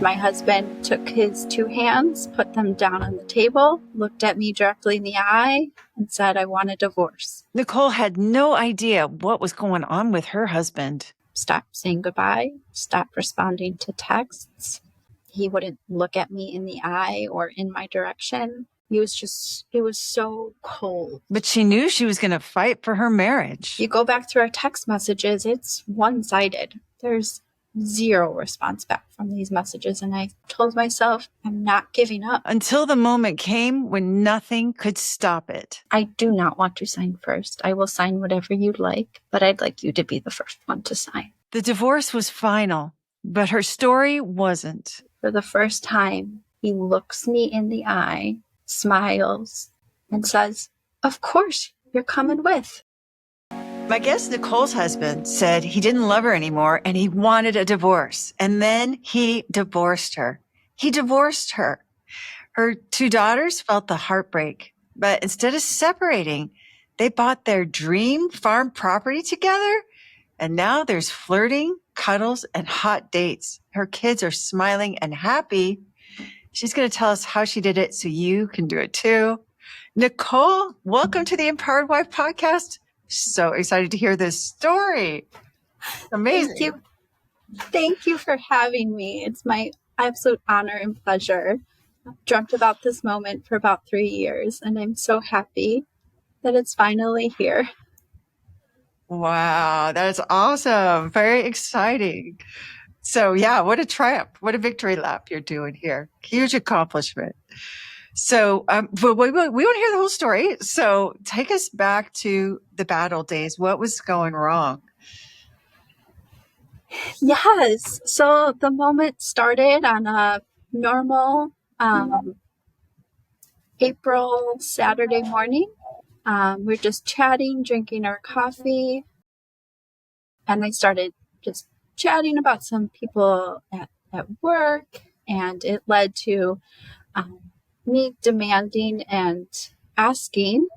My husband took his two hands, put them down on the table, looked at me directly in the eye, and said, "I want a divorce." Nicole had no idea what was going on with her husband. Stopped saying goodbye, stopped responding to texts. He wouldn't look at me in the eye or in my direction. It was so cold. But she knew she was going to fight for her marriage. You go back through our text messages, it's one-sided. There's zero response back from these messages. And I told myself, I'm not giving up. Until the moment came when nothing could stop it. I do not want to sign first. I will sign whatever you'd like, but I'd like you to be the first one to sign. The divorce was final, but her story wasn't. For the first time, he looks me in the eye, smiles, and says, "Of course, you're coming with." My guest Nicole's husband said he didn't love her anymore and he wanted a divorce. And then he divorced her. He divorced her. Her two daughters felt the heartbreak, but instead of separating, they bought their dream farm property together. And now there's flirting, cuddles, and hot dates. Her kids are smiling and happy. She's going to tell us how she did it so you can do it too. Nicole, welcome to the Empowered Wife podcast. So excited to hear this story. Amazing. Thank you for having me. It's my absolute honor and pleasure. I've dreamt about this moment for about 3 years, and I'm so happy that it's finally here. Wow, that's awesome. Very exciting. So yeah, what a triumph. What a victory lap you're doing here. Huge accomplishment. So but we want to hear the whole story. So take us back to the battle days. What was going wrong? Yes. So the moment started on a normal April Saturday morning. We're just chatting, drinking our coffee. And I started just chatting about some people at work. And it led to me demanding and asking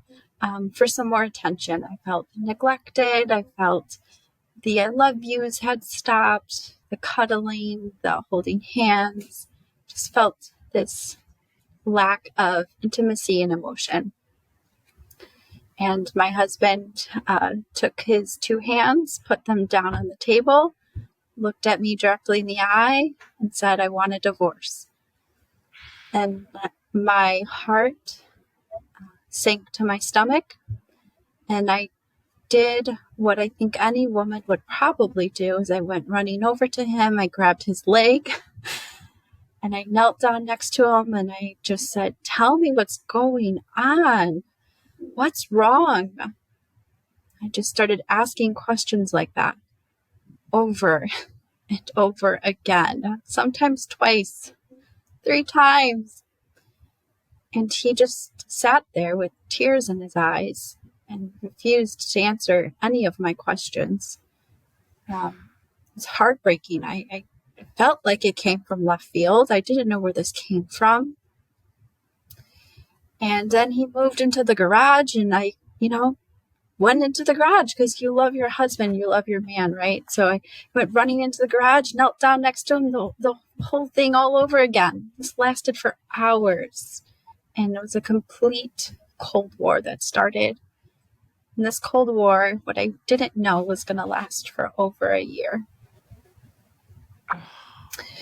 for some more attention. I felt neglected. I felt the I love yous had stopped, the cuddling, the holding hands. Just felt this lack of intimacy and emotion. And my husband took his two hands, put them down on the table, looked at me directly in the eye, and said, "I want a divorce." And my heart sank to my stomach, and I did what I think any woman would probably do. Is I went running over to him, I grabbed his leg, and I knelt down next to him, and I just said, "Tell me what's going on. What's wrong?" I just started asking questions like that over and over again, sometimes twice, 3 times. And he just sat there with tears in his eyes and refused to answer any of my questions. It was heartbreaking. I felt like it came from left field. I didn't know where this came from. And then he moved into the garage, and I, went into the garage because you love your husband, you love your man, right? So I went running into the garage, knelt down next to him, the whole thing all over again. This lasted for hours. And it was a complete Cold War that started. And this Cold War, what I didn't know, was going to last for over a year.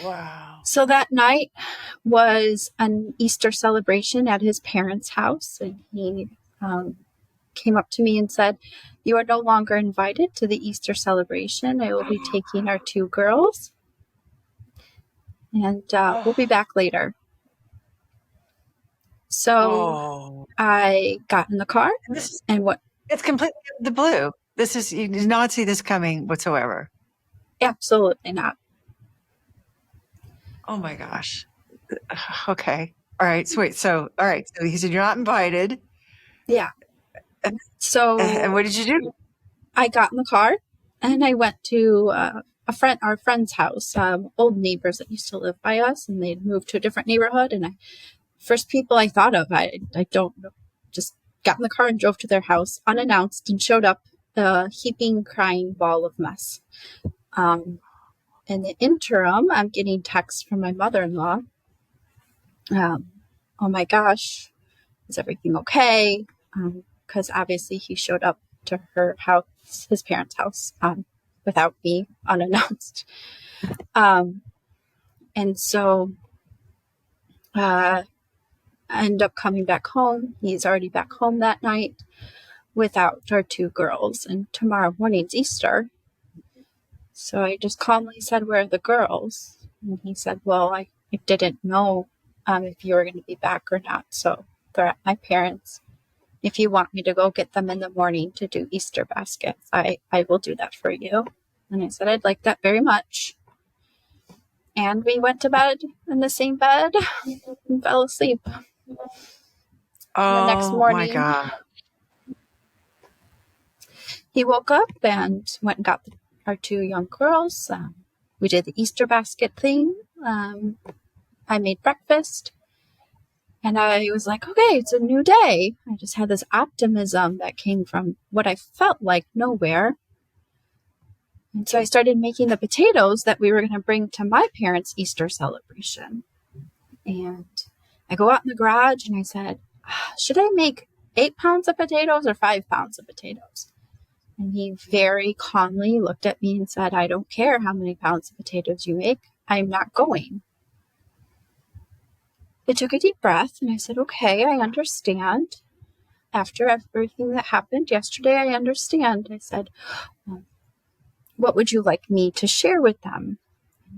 Wow. So that night was an Easter celebration at his parents' house. And he came up to me and said, "You are no longer invited to the Easter celebration. I will be taking our 2 girls. And we'll be back later." So I got in the car and what? It's completely the blue. You did not see this coming whatsoever. Absolutely not. Oh my gosh. Okay. All right. Sweet. So, all right. So he said, "You're not invited." Yeah. So. And what did you do? I got in the car and I went to our friend's house, old neighbors that used to live by us, and they'd moved to a different neighborhood. And first people I thought of, I don't know, just got in the car and drove to their house unannounced and showed up a heaping, crying ball of mess. In the interim, I'm getting texts from my mother-in-law. Oh my gosh, is everything okay? Because obviously he showed up to her house, his parents' house, without me, unannounced. And so I end up coming back home. He's already back home that night without our two girls. And tomorrow morning's Easter. So I just calmly said, "Where are the girls?" And he said, "Well, I didn't know if you were going to be back or not. So they're at my parents'. If you want me to go get them in the morning to do Easter baskets, I will do that for you." And I said, "I'd like that very much." And we went to bed in the same bed and fell asleep. Oh, the next morning, my God. He woke up and went and got our two young girls. We did the Easter basket thing. I made breakfast. And I was like, okay, it's a new day. I just had this optimism that came from what I felt like nowhere. And so I started making the potatoes that we were going to bring to my parents' Easter celebration. And I go out in the garage and I said, should I make 8 pounds of potatoes or 5 pounds of potatoes? And he very calmly looked at me and said, "I don't care how many pounds of potatoes you make. I'm not going." I took a deep breath and I said, "Okay, I understand. After everything that happened yesterday, I understand." I said, "What would you like me to share with them?"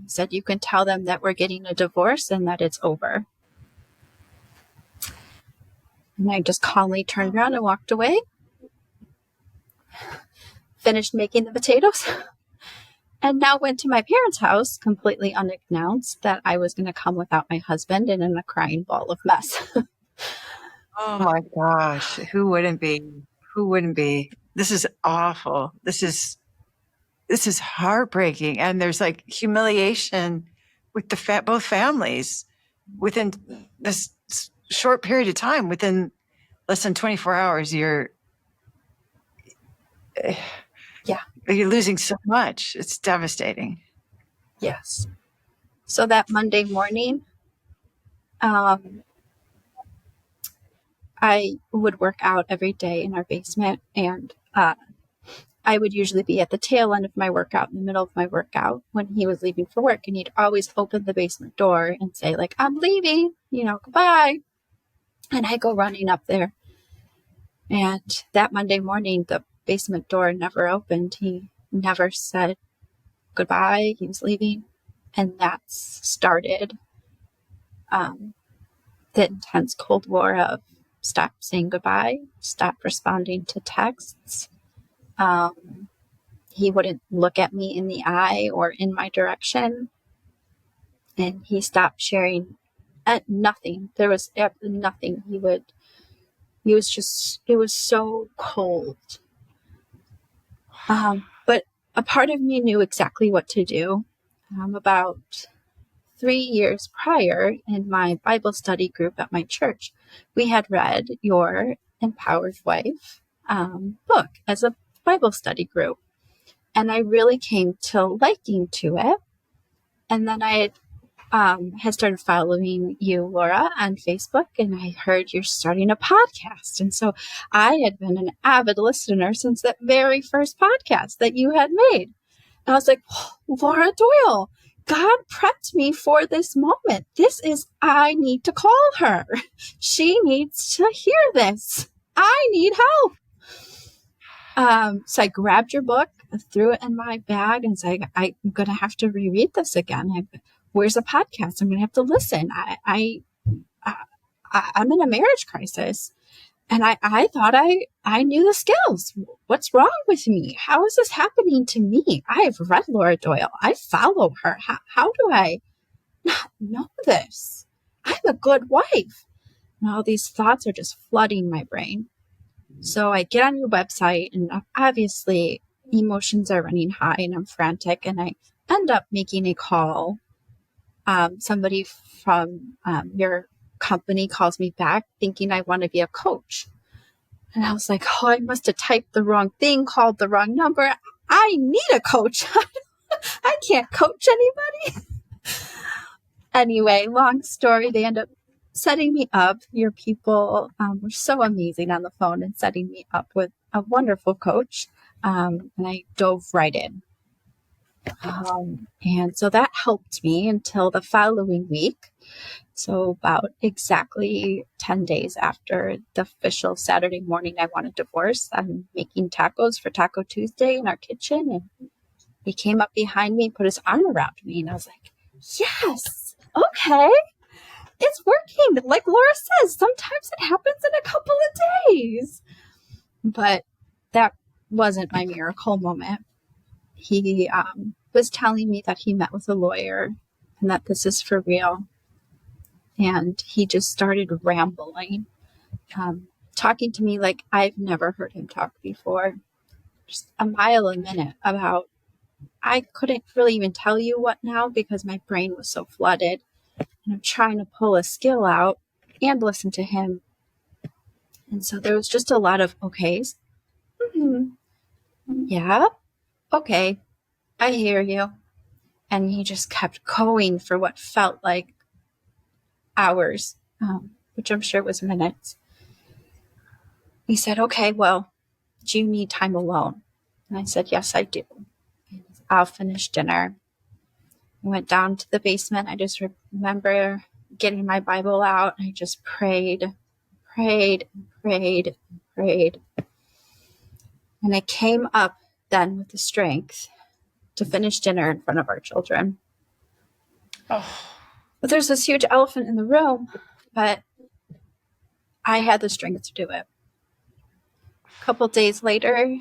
He said, "You can tell them that we're getting a divorce and that it's over." And I just calmly turned around and walked away, finished making the potatoes, and now went to my parents' house completely unannounced that I was going to come without my husband and in a crying ball of mess. Oh, my gosh. Who wouldn't be? Who wouldn't be? This is awful. This is heartbreaking. And there's like humiliation with both families within this short period of time. Within less than 24 hours, you're losing so much. It's devastating. Yes. So that Monday morning, I would work out every day in our basement, and I would usually be at the tail end of my workout, in the middle of my workout, when he was leaving for work, and he'd always open the basement door and say, like, "I'm leaving, goodbye." And I go running up there. And that Monday morning, the basement door never opened. He never said goodbye. He was leaving. And that's started the intense Cold War of stop saying goodbye, stop responding to texts. He wouldn't look at me in the eye or in my direction. And he stopped sharing nothing. There was nothing. It was so cold. But a part of me knew exactly what to do. About 3 years prior, in my Bible study group at my church, we had read your Empowered Wife book as a Bible study group. And I really came to liking to it. And then I had started following you, Laura, on Facebook, and I heard you're starting a podcast. And so I had been an avid listener since that very first podcast that you had made. And I was like, oh, Laura Doyle, God prepped me for this moment. I need to call her. She needs to hear this. I need help. So I grabbed your book, threw it in my bag, and said, I'm going to have to reread this again. Where's a podcast? I'm going to have to listen. I'm in a marriage crisis. And I thought I knew the skills. What's wrong with me? How is this happening to me? I have read Laura Doyle. I follow her. How do I not know this? I'm a good wife. And all these thoughts are just flooding my brain. So I get on your website, and obviously emotions are running high and I'm frantic, and I end up making a call. Somebody from your company calls me back thinking I want to be a coach. And I was like, oh, I must have typed the wrong thing, called the wrong number. I need a coach. I can't coach anybody. Anyway, long story. They end up setting me up. Your people were so amazing on the phone and setting me up with a wonderful coach. And I dove right in. And so that helped me until the following week. So about exactly 10 days after the official Saturday morning I want a divorce, I'm making tacos for Taco Tuesday in our kitchen. And he came up behind me, put his arm around me, and I was like, yes, okay, it's working. Like Laura says, sometimes it happens in a couple of days. But that wasn't my miracle moment. He was telling me that he met with a lawyer and that this is for real. And he just started rambling, talking to me like I've never heard him talk before. Just a mile a minute about, I couldn't really even tell you what now because my brain was so flooded. And I'm trying to pull a skill out and listen to him. And so there was just a lot of okays. Mm-hmm. Yeah, okay, I hear you. And he just kept going for what felt like hours, which I'm sure was minutes. He said, okay, well, do you need time alone? And I said, yes, I do. I'll finish dinner. I went down to the basement. I just remember getting my Bible out. And I just prayed. And I came up then with the strength to finish dinner in front of our children. Oh. But there's this huge elephant in the room, but I had the strength to do it. A couple days later,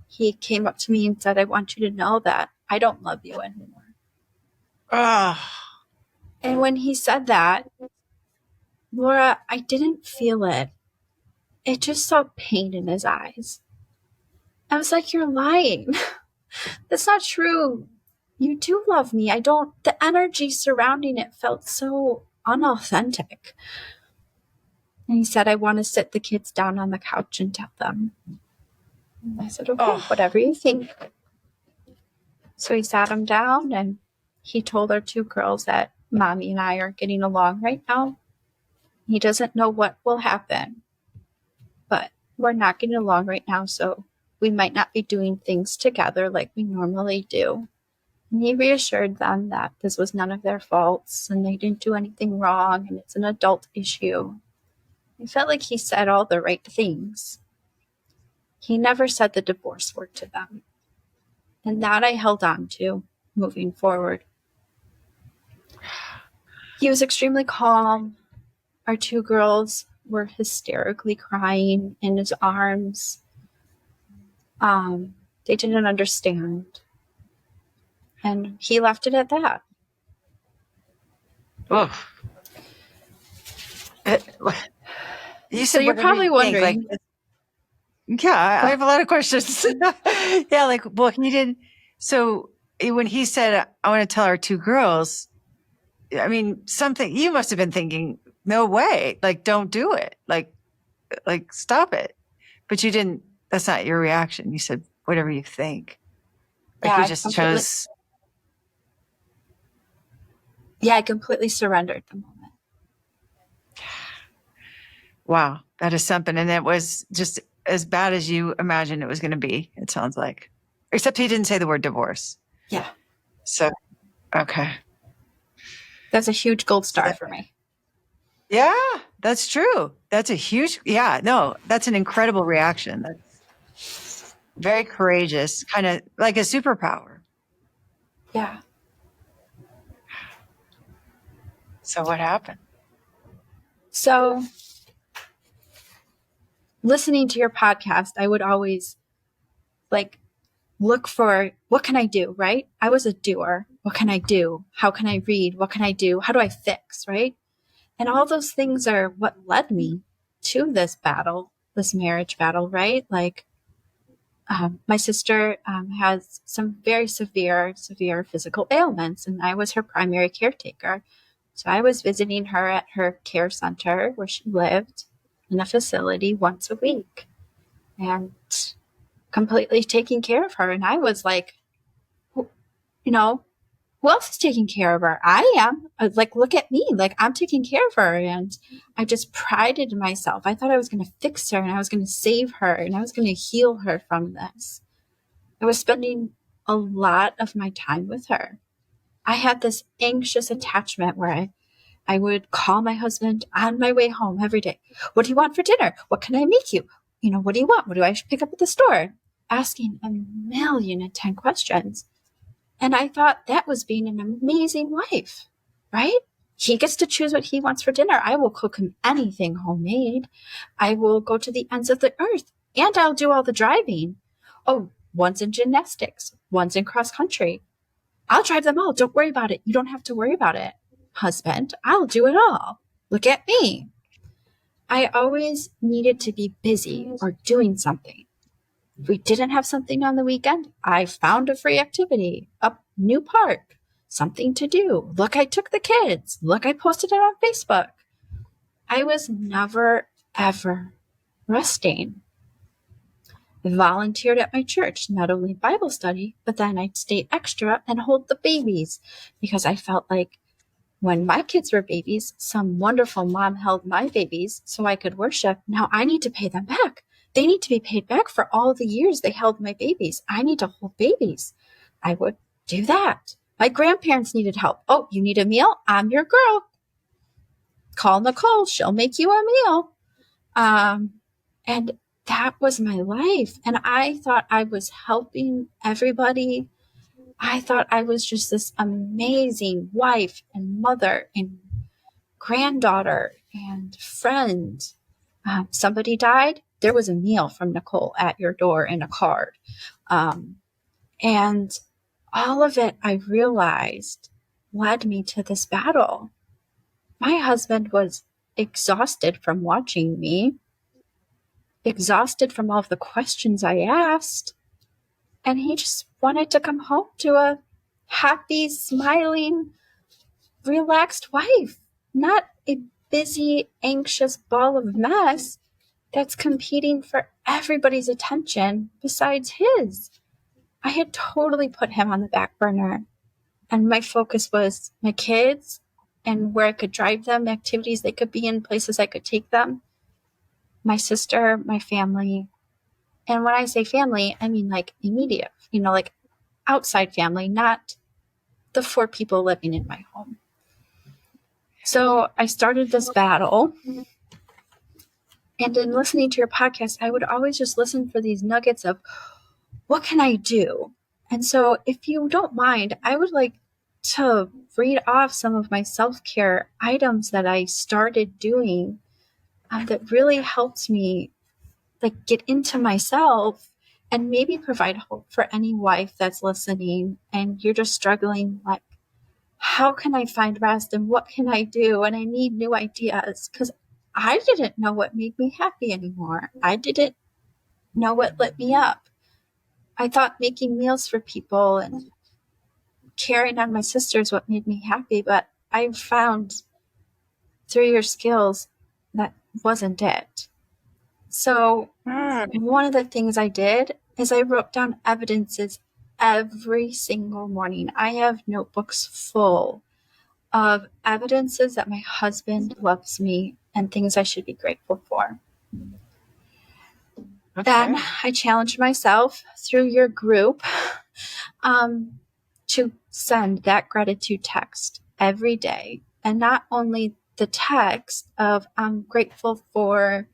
he came up to me and said, I want you to know that I don't love you anymore. And when he said that, Laura, I didn't feel it. It just saw pain in his eyes. I was like, you're lying. That's not true. You do love me. The energy surrounding it felt so unauthentic. And he said, I want to sit the kids down on the couch and tell them. And I said, okay, whatever you think. So he sat them down and he told our two girls that Mommy and I are getting along right now. He doesn't know what will happen, but we're not getting along right now, so we might not be doing things together like we normally do. And he reassured them that this was none of their faults and they didn't do anything wrong and it's an adult issue. I felt like he said all the right things. He never said the divorce word to them. And that I held on to moving forward. He was extremely calm. Our two girls were hysterically crying in his arms. They didn't understand. And he left it at that. Oh. You said, so you're probably wondering. Yeah, I have a lot of questions. Yeah, like, well, he did. So when he said, I want to tell our two girls, I mean, something, you must have been thinking, no way, like, don't do it. Like, stop it. But you didn't, that's not your reaction. You said, whatever you think. Like, Yeah, you just chose. Yeah, I completely surrendered the moment. Wow, that is something. And it was just as bad as you imagined it was going to be, it sounds like. Except he didn't say the word divorce. Yeah. So, okay. That's a huge gold star for me. Yeah, that's true. That's a huge, that's an incredible reaction. That's very courageous, kind of like a superpower. Yeah. So what happened? So listening to your podcast, I would always look for, what can I do, right? I was a doer. What can I do? How can I read? What can I do? How do I fix, right? And all those things are what led me to this battle, this marriage battle, right? Like, my sister has some very severe physical ailments, and I was her primary caretaker. So I was visiting her at her care center where she lived in a facility once a week and completely taking care of her. And I was like, who else is taking care of her? I am. Like, look at me. Like, I'm taking care of her. And I just prided myself. I thought I was going to fix her and I was going to save her and I was going to heal her from this. I was spending a lot of my time with her. I had this anxious attachment where I would call my husband on my way home every day. What do you want for dinner? What can I make you? What do you want? What do I pick up at the store? Asking 1,000,010 questions. And I thought that was being an amazing wife, right? He gets to choose what he wants for dinner. I will cook him anything homemade. I will go to the ends of the earth and I'll do all the driving. Oh, one's in gymnastics, one's in cross country. I'll drive them all. Don't worry about it. You don't have to worry about it. Husband, I'll do it all. Look at me. I always needed to be busy or doing something. If we didn't have something on the weekend, I found a free activity, a new park, something to do. Look, I took the kids. Look, I posted it on Facebook. I was never, ever resting. I volunteered at my church, not only Bible study, but then I'd stay extra and hold the babies because I felt like when my kids were babies, some wonderful mom held my babies so I could worship. Now I need to pay them back. They need to be paid back for all the years they held my babies. I need to hold babies. I would do that. My grandparents needed help. Oh, you need a meal? I'm your girl. Call Nicole. She'll make you a meal. And that was my life. And I thought I was helping everybody. I thought I was just this amazing wife and mother and granddaughter and friend. Somebody died. There was a meal from Nicole at your door and a card. And all of it, I realized, led me to this battle. My husband was exhausted from watching me, exhausted from all of the questions I asked. And he just wanted to come home to a happy, smiling, relaxed wife, not a busy, anxious ball of mess that's competing for everybody's attention besides his. I had totally put him on the back burner, and my focus was my kids and where I could drive them, activities they could be in, places I could take them, my sister, my family. And when I say family, I mean like immediate, like outside family, not the 4 people living in my home. So I started this battle. And in listening to your podcast, I would always just listen for these nuggets of what can I do? And so if you don't mind, I would like to read off some of my self-care items that I started doing that really helped me like get into myself and maybe provide hope for any wife that's listening and you're just struggling like, how can I find rest and what can I do? And I need new ideas because I didn't know what made me happy anymore. I didn't know what lit me up. I thought making meals for people and caring on my sisters what made me happy, but I found through your skills that wasn't it. So one of the things I did is I wrote down evidences every single morning. I have notebooks full of evidences that my husband loves me and things I should be grateful for. Okay. Then I challenged myself through your group to send that gratitude text every day. And not only the text of I'm grateful for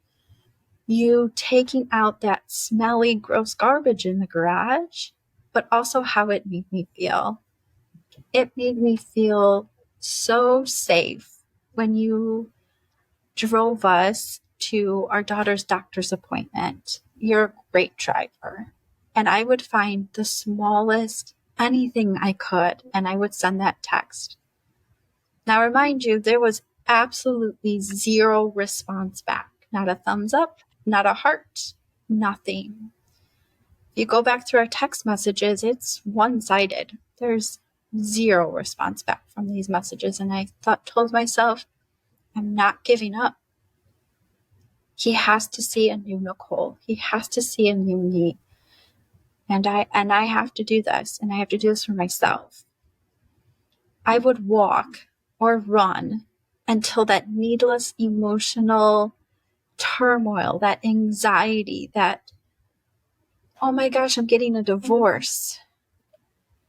you taking out that smelly, gross garbage in the garage, but also how it made me feel. It made me feel so safe when you drove us to our daughter's doctor's appointment. You're a great driver. And I would find the smallest anything I could, and I would send that text. Now, remind you, there was absolutely zero response back. Not a thumbs up, not a heart, nothing. If you go back through our text messages, it's one-sided. There's zero response back from these messages. And I told myself, I'm not giving up. He has to see a new Nicole. He has to see a new me. And I have to do this, and I have to do this for myself. I would walk or run until that needless emotional turmoil, that anxiety, that, oh my gosh, I'm getting a divorce.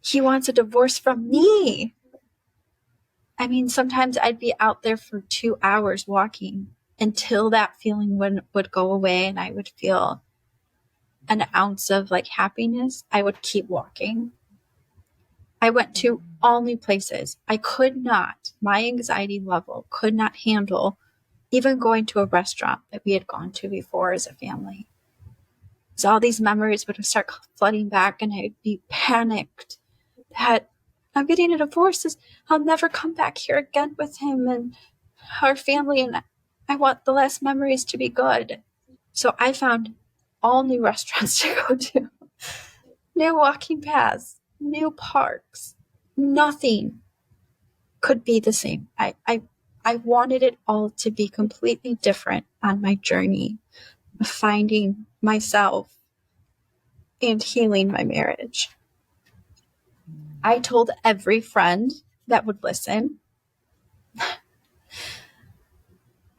He wants a divorce from me. I mean, sometimes I'd be out there for 2 hours walking until that feeling would go away and I would feel an ounce of like happiness. I would keep walking. I went to all new places. I could not, my anxiety level could not handle even going to a restaurant that we had gone to before as a family. So all these memories would start flooding back and I'd be panicked that I'm getting a divorce. I'll never come back here again with him and our family, and I want the last memories to be good. So I found all new restaurants to go to, new walking paths, new parks. Nothing could be the same. I wanted it all to be completely different on my journey of finding myself and healing my marriage. I told every friend that would listen.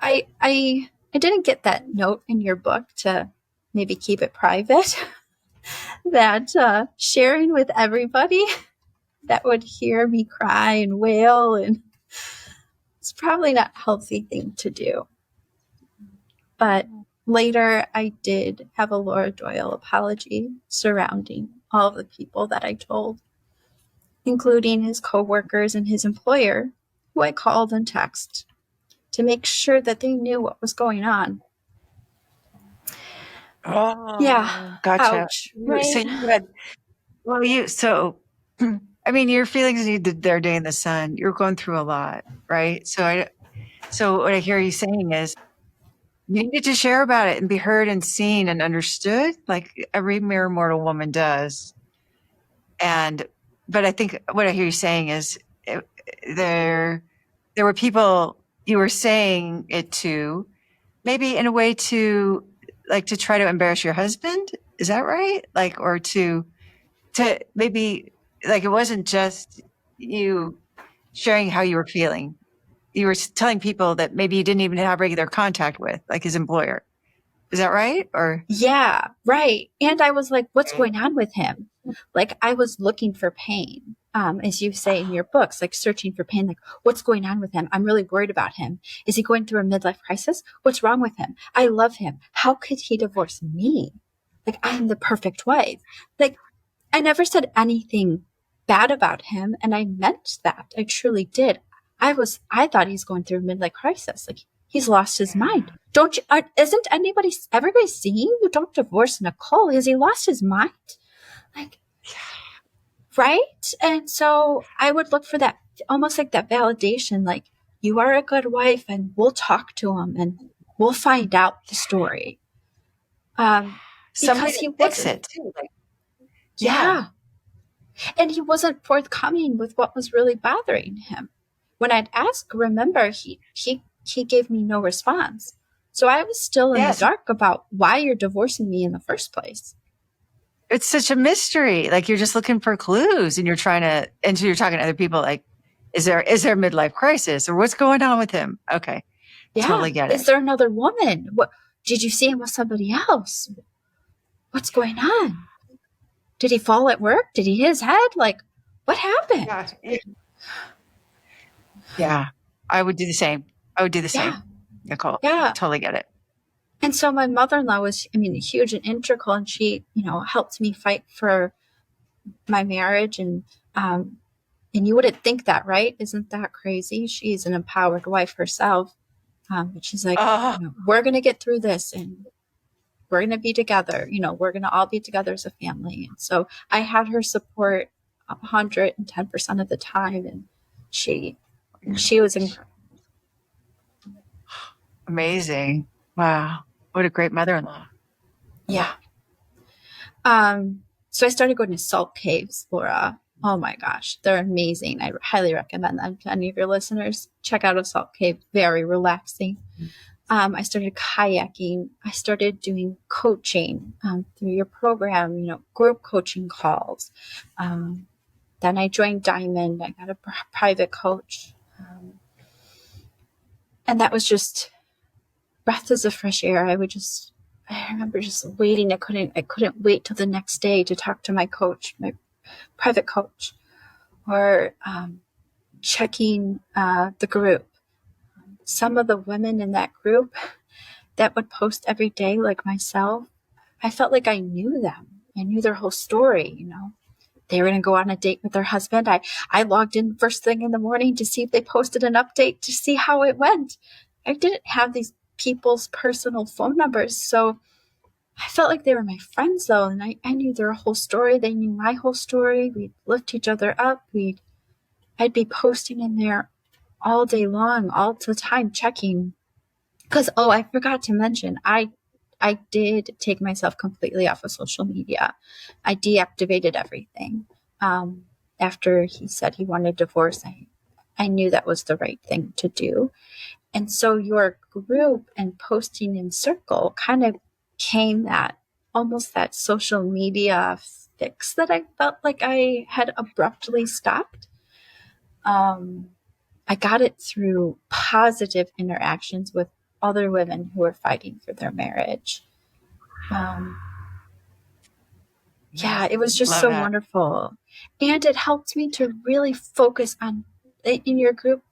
I didn't get that note in your book to maybe keep it private, that sharing with everybody that would hear me cry and wail, and it's probably not a healthy thing to do. But later I did have a Laura Doyle apology surrounding all of the people that I told, including his coworkers and his employer, who I called and texted to make sure that they knew what was going on. Oh, Yeah. gotcha. Ouch. Right? I mean, your feelings need their day in the sun. You're going through a lot, right? So what I hear you saying is you needed to share about it and be heard and seen and understood, like every mere mortal woman does. But I think what I hear you saying is there were people you were saying it to, maybe in a way to try to embarrass your husband. Is that right? Like, or to maybe, like, it wasn't just you sharing how you were feeling. You were telling people that maybe you didn't even have regular contact with, like his employer. Is that right? Or Yeah, right. And I was like, what's going on with him? Like, I was looking for pain, as you say in your books, like searching for pain, like, what's going on with him? I'm really worried about him. Is he going through a midlife crisis? What's wrong with him? I love him. How could he divorce me? Like, I'm the perfect wife. Like, I never said anything bad about him, and I meant that. I truly did. I thought he's going through a midlife crisis. Like, he's lost his mind. Don't you? Isn't everybody seeing you? Don't divorce Nicole. Has he lost his mind? Like, right? And so I would look for that, almost like that validation. Like, you are a good wife, and we'll talk to him, and we'll find out the story. Because he fix wasn't. it too. Like, Yeah. And he wasn't forthcoming with what was really bothering him. When I'd ask, remember, he gave me no response. So I was still in the dark about why you're divorcing me in the first place. It's such a mystery. Like, you're just looking for clues, and you're talking to other people. Like, is there a midlife crisis, or what's going on with him? Okay, Yeah. totally get it. Is there another woman? What did you see him with somebody else? What's going on? Did he fall at work? Did he hit his head? Like, what happened? Yeah. I would do the same. Nicole. Yeah. Totally get it. And so my mother-in-law was, huge and integral, and she, helped me fight for my marriage. And you wouldn't think that, right? Isn't that crazy? She's an empowered wife herself. But she's like, we're going to get through this, and we're going to be together. We're going to all be together as a family. And so I had her support 110% of the time. And she was amazing. Wow. What a great mother-in-law. Yeah. So I started going to salt caves, Laura. Oh my gosh, they're amazing. I highly recommend them to any of your listeners. Check out a salt cave, very relaxing. I started kayaking. I started doing coaching through your program, group coaching calls. Then I joined Diamond. I got a private coach. And that was just breaths of fresh air. I remember just waiting. I couldn't wait till the next day to talk to my coach, my private coach, or checking the group. Some of the women in that group that would post every day, like myself, I felt like I knew them. I knew their whole story, They were going to go on a date with their husband. I logged in first thing in the morning to see if they posted an update to see how it went. I didn't have these people's personal phone numbers, so I felt like they were my friends, though, and I knew their whole story. They knew my whole story. We'd lift each other up. I'd be posting in there all day long, all the time, checking. Because, I forgot to mention, I did take myself completely off of social media. I deactivated everything. After he said he wanted divorce, I knew that was the right thing to do. And so your group and posting in Circle kind of came almost that social media fix that I felt like I had abruptly stopped. I got it through positive interactions with other women who were fighting for their marriage. It was just so wonderful. And it helped me to really focus on, in your group,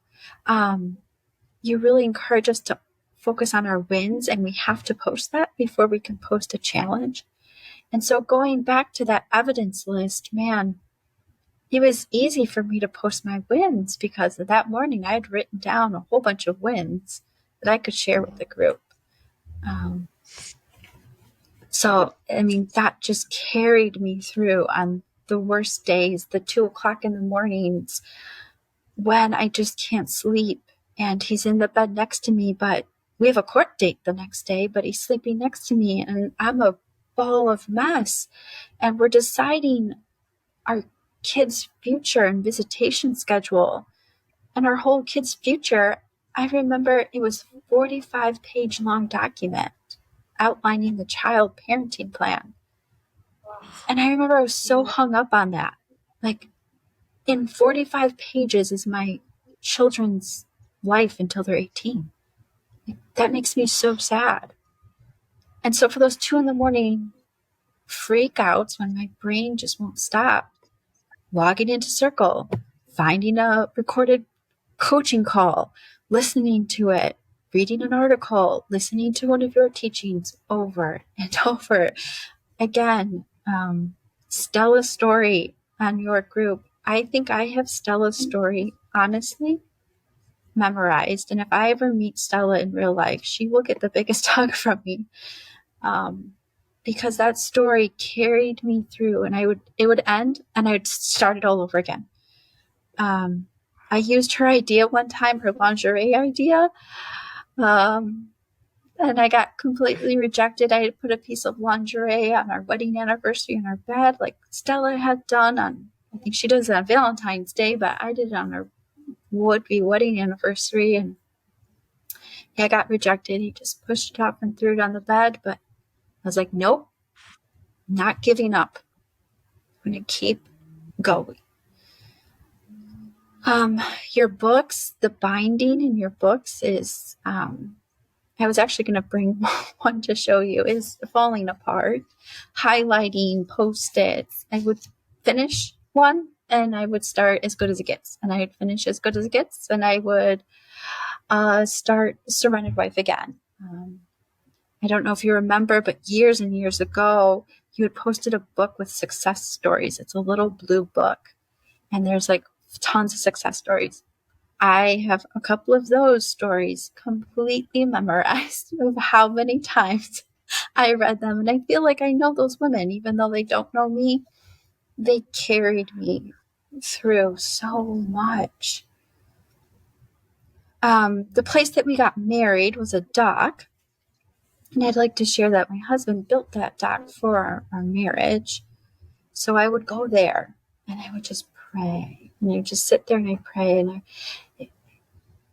you really encourage us to focus on our wins, and we have to post that before we can post a challenge. And so going back to that evidence list, man, it was easy for me to post my wins because that morning I had written down a whole bunch of wins that I could share with the group. That just carried me through on the worst days, the 2:00 in the mornings when I just can't sleep and he's in the bed next to me, but we have a court date the next day, but he's sleeping next to me and I'm a ball of mess. And we're deciding our kid's future and visitation schedule and our whole kid's future. I remember it was a 45-page long document outlining the child parenting plan. And I remember I was so hung up on that. Like, in 45 pages is my children's life until they're 18. That makes me so sad. And so for those 2 a.m. freakouts when my brain just won't stop, logging into Circle, finding a recorded coaching call, listening to it, reading an article, listening to one of your teachings over and over again. Stella's story on your group. I think I have Stella's story, honestly, memorized. And if I ever meet Stella in real life, she will get the biggest hug from me. Because that story carried me through, and it would end and I would start it all over again. I used her idea one time, her lingerie idea. And I got completely rejected. I had put a piece of lingerie on our wedding anniversary in our bed, like Stella had done I think she does it on Valentine's Day, but I did it on our would-be wedding anniversary. And I got rejected. He just pushed it up and threw it on the bed. But I was like, nope, not giving up. I'm going to keep going. Your books, the binding in your books is, I was actually going to bring one to show you, is falling apart, highlighting Post-its. I would finish one and I would start As Good as It Gets, and I would finish As Good as It Gets, and I would start Surrendered Wife again. I don't know if you remember, but years and years ago, you had posted a book with success stories. It's a little blue book, and there's like tons of success stories. I have a couple of those stories completely memorized of how many times I read them. And I feel like I know those women, even though they don't know me. They carried me through so much. The place that we got married was a dock. And I'd like to share that my husband built that dock for our marriage. So I would go there and I would just pray. And I would just sit there and I pray. And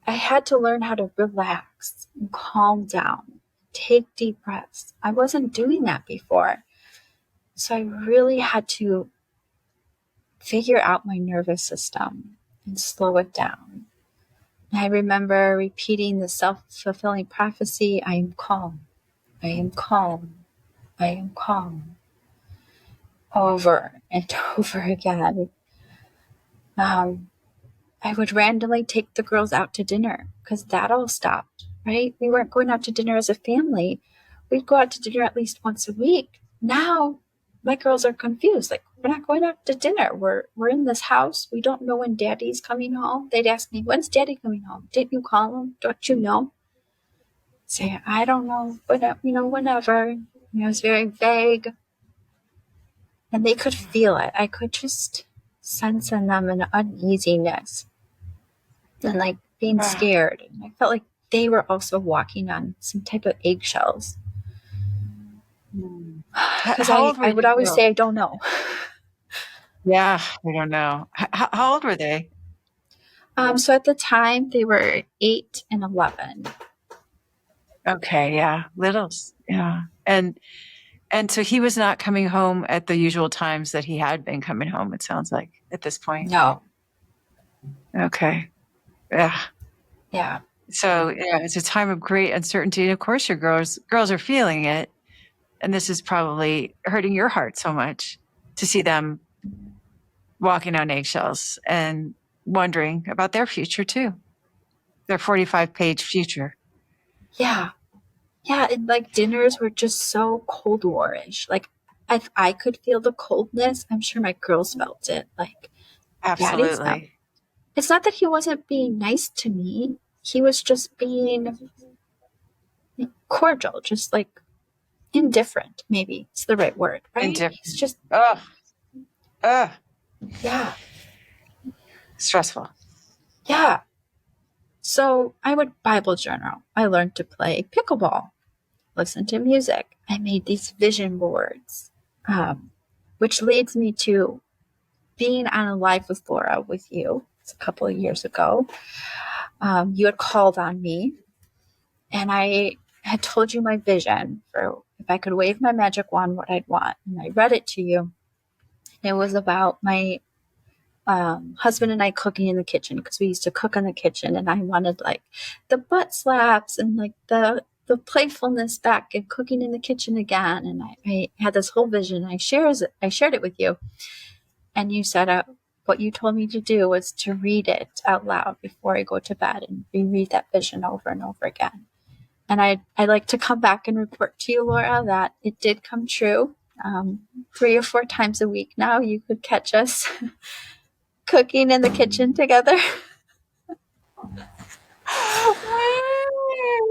I had to learn how to relax. relax, and calm down, take deep breaths. I wasn't doing that before. So I really had to figure out my nervous system and slow it down. I remember repeating the self-fulfilling prophecy, I am calm, I am calm, I am calm, over and over again. I would randomly take the girls out to dinner because that all stopped, right? We weren't going out to dinner as a family. We'd go out to dinner at least once a week. Now my girls are confused. Like, we're not going out to dinner. We're in this house. We don't know when daddy's coming home. They'd ask me, when's daddy coming home? Didn't you call him? Don't you know? Say, I don't know, but whenever. It was very vague. And they could feel it. I could just sense in them an uneasiness and like being scared. And I felt like they were also walking on some type of eggshells. Because I would always say, I don't know. Yeah, I don't know. How old were they? So at the time, they were 8 and 11. Okay, yeah, littles, yeah. And so he was not coming home at the usual times that he had been coming home, it sounds like, at this point. No. Okay. Yeah. Yeah. So yeah, it's a time of great uncertainty. And of course your girls are feeling it. And this is probably hurting your heart so much to see them walking on eggshells and wondering about their future too. Their 45-page future. Yeah. Yeah. And like dinners were just so Cold War-ish. Like if I could feel the coldness, I'm sure my girls felt it. Like, absolutely. It's not that he wasn't being nice to me. He was just being cordial, just like indifferent, maybe it's the right word, right? Indifferent. He's just, yeah. Stressful. Yeah. So I would Bible journal. I learned to play pickleball, listen to music. I made these vision boards, which leads me to being on a live with Laura with you. It's a couple of years ago. You had called on me, and I had told you my vision for if I could wave my magic wand, what I'd want. And I read it to you. It was about my husband and I cooking in the kitchen, because we used to cook in the kitchen, and I wanted like the butt slaps and like the playfulness back and cooking in the kitchen again. And I had this whole vision. I shared it with you, and you said what you told me to do was to read it out loud before I go to bed and reread that vision over and over again. And I like to come back and report to you, Laura, that it did come true. 3 or 4 times a week now, you could catch us cooking in the kitchen together.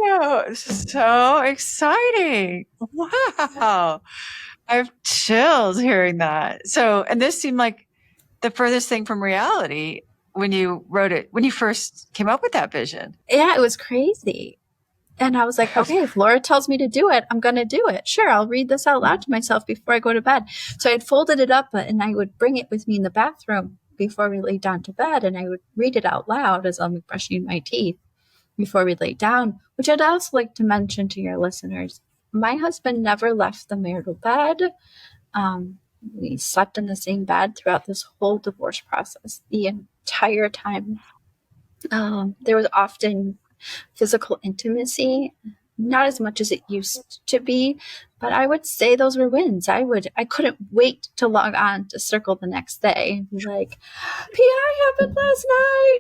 Wow, so exciting. Wow. I have chills hearing that. So, and this seemed like the furthest thing from reality when you wrote it, when you first came up with that vision. Yeah, it was crazy. And I was like, okay, if Laura tells me to do it, I'm going to do it. Sure, I'll read this out loud to myself before I go to bed. So I'd folded it up, and I would bring it with me in the bathroom before we laid down to bed, and I would read it out loud as I'm brushing my teeth before we lay down, which I'd also like to mention to your listeners. My husband never left the marital bed. We slept in the same bed throughout this whole divorce process, the entire time. There was often physical intimacy, not as much as it used to be, but I would say those were wins. I couldn't wait to log on to Circle the next day and be like, PI happened last night.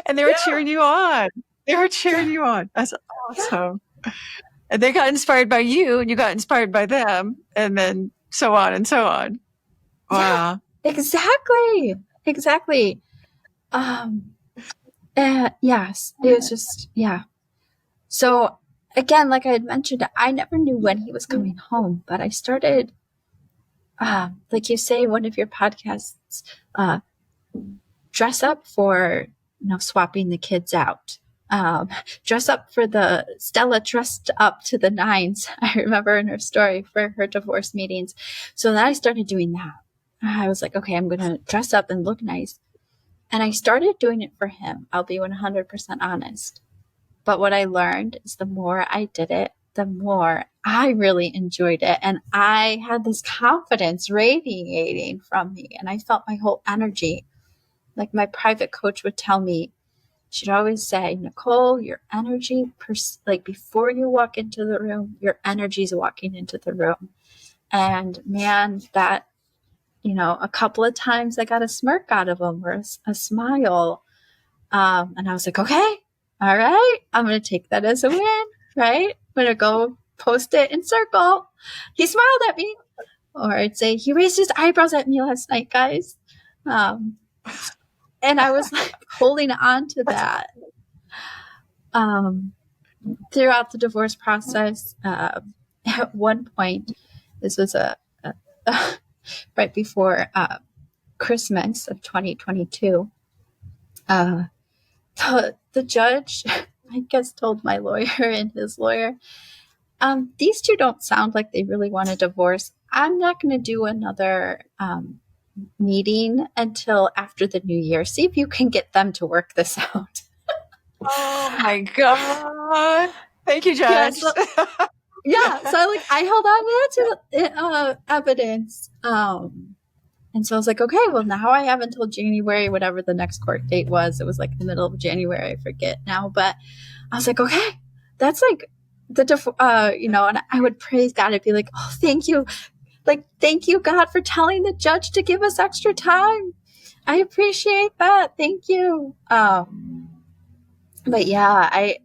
And they were cheering you on. That's awesome. And they got inspired by you, and you got inspired by them, and then so on and so on. Wow. Yeah, exactly. Yes, it was just, yeah. So again, like I had mentioned, I never knew when he was coming home, but I started, like you say in one of your podcasts, dress up for, swapping the kids out. Dress up for Stella dressed up to the nines. I remember in her story for her divorce meetings. So then I started doing that. I was like, okay, I'm going to dress up and look nice. And I started doing it for him. I'll be 100% honest. But what I learned is the more I did it, the more I really enjoyed it. And I had this confidence radiating from me. And I felt my whole energy. Like my private coach would tell me, she'd always say, Nicole, your energy, like before you walk into the room, your energy's walking into the room. And man, that, a couple of times I got a smirk out of him or a smile. And I was like, okay, all right, I'm going to take that as a win, right? I'm going to go post it in circle. He smiled at me. Or I'd say, he raised his eyebrows at me last night, guys. And I was like holding on to that. Throughout the divorce process, at one point, this was right before Christmas of 2022, the judge, I guess, told my lawyer and his lawyer, these two don't sound like they really want a divorce. I'm not going to do another meeting until after the new year. See if you can get them to work this out. Oh my God. Thank you, Judge. So I held on to evidence. And so I was like, okay, well, now I have until January, whatever the next court date was. It was like the middle of January. I forget now. But I was like, okay, that's like and I would praise God. I'd be like, oh, thank you. Like, thank you, God, for telling the judge to give us extra time. I appreciate that. Thank you. But yeah, I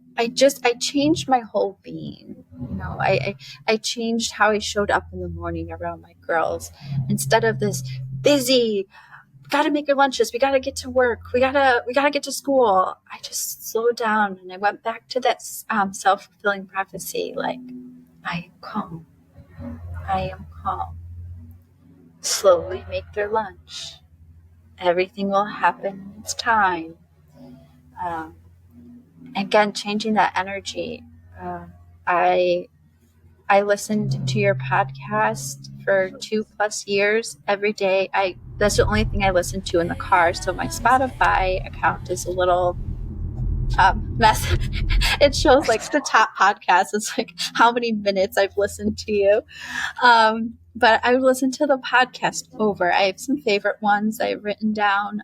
changed my whole being. I changed how I showed up in the morning around my girls. Instead of this busy, got to make your lunches, we got to get to work, we got to get to school, I just slowed down and I went back to that self-fulfilling prophecy. Like, I am calm. Slowly make their lunch. Everything will happen in its time. Again, changing that energy. I listened to your podcast for 2+ years every day. That's the only thing I listen to in the car. So my Spotify account is a little mess. It shows like the top podcasts. It's like how many minutes I've listened to you. But I listen to the podcast over. I have some favorite ones I've written down.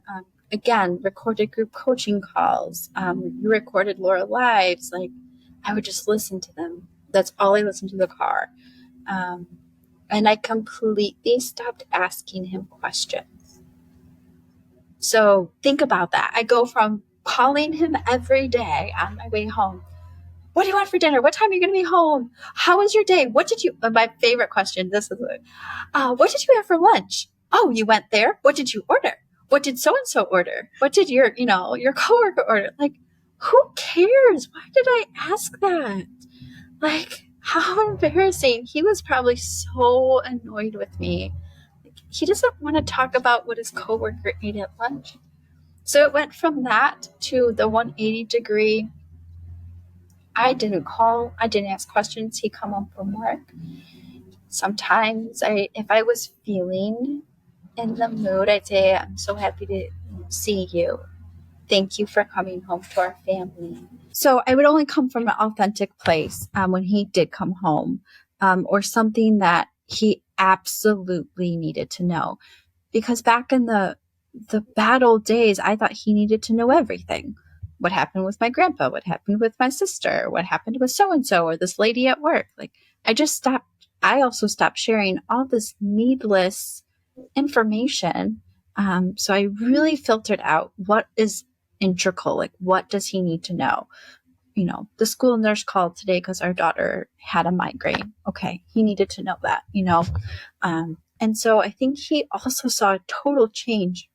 Again, recorded group coaching calls. You recorded Laura Lives. Like, I would just listen to them. That's all I listened to in the car. And I completely stopped asking him questions. So think about that. I go from calling him every day on my way home. What do you want for dinner? What time are you going to be home? How was your day? My favorite question, this is it. What did you have for lunch? Oh, you went there? What did you order? What did so-and-so order? What did your coworker order? Like, who cares? Why did I ask that? Like, how embarrassing. He was probably so annoyed with me. Like, he doesn't want to talk about what his coworker ate at lunch. So it went from that to the 180 degree. I didn't call. I didn't ask questions. He'd come home from work. Sometimes if I was feeling in the mood, I'd say, I'm so happy to see you. Thank you for coming home to our family. So I would only come from an authentic place when he did come home, or something that he absolutely needed to know. Because back in the bad old days, I thought he needed to know everything. What happened with my grandpa? What happened with my sister? What happened with so-and-so or this lady at work? Like, I also stopped sharing all this needless information. So I really filtered out what is integral. Like, what does he need to know? The school nurse called today because our daughter had a migraine. Okay, he needed to know that, and so I think he also saw a total change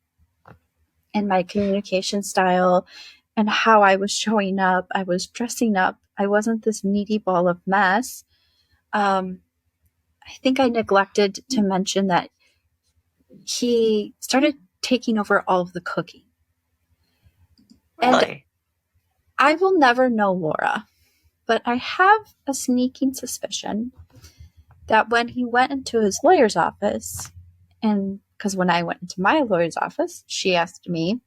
in my communication style and how I was showing up. I was dressing up. I wasn't this needy ball of mess. I think I neglected to mention that he started taking over all of the cooking. Really? And I will never know Laura, but I have a sneaking suspicion that when he went into his lawyer's office, and because when I went into my lawyer's office, she asked me,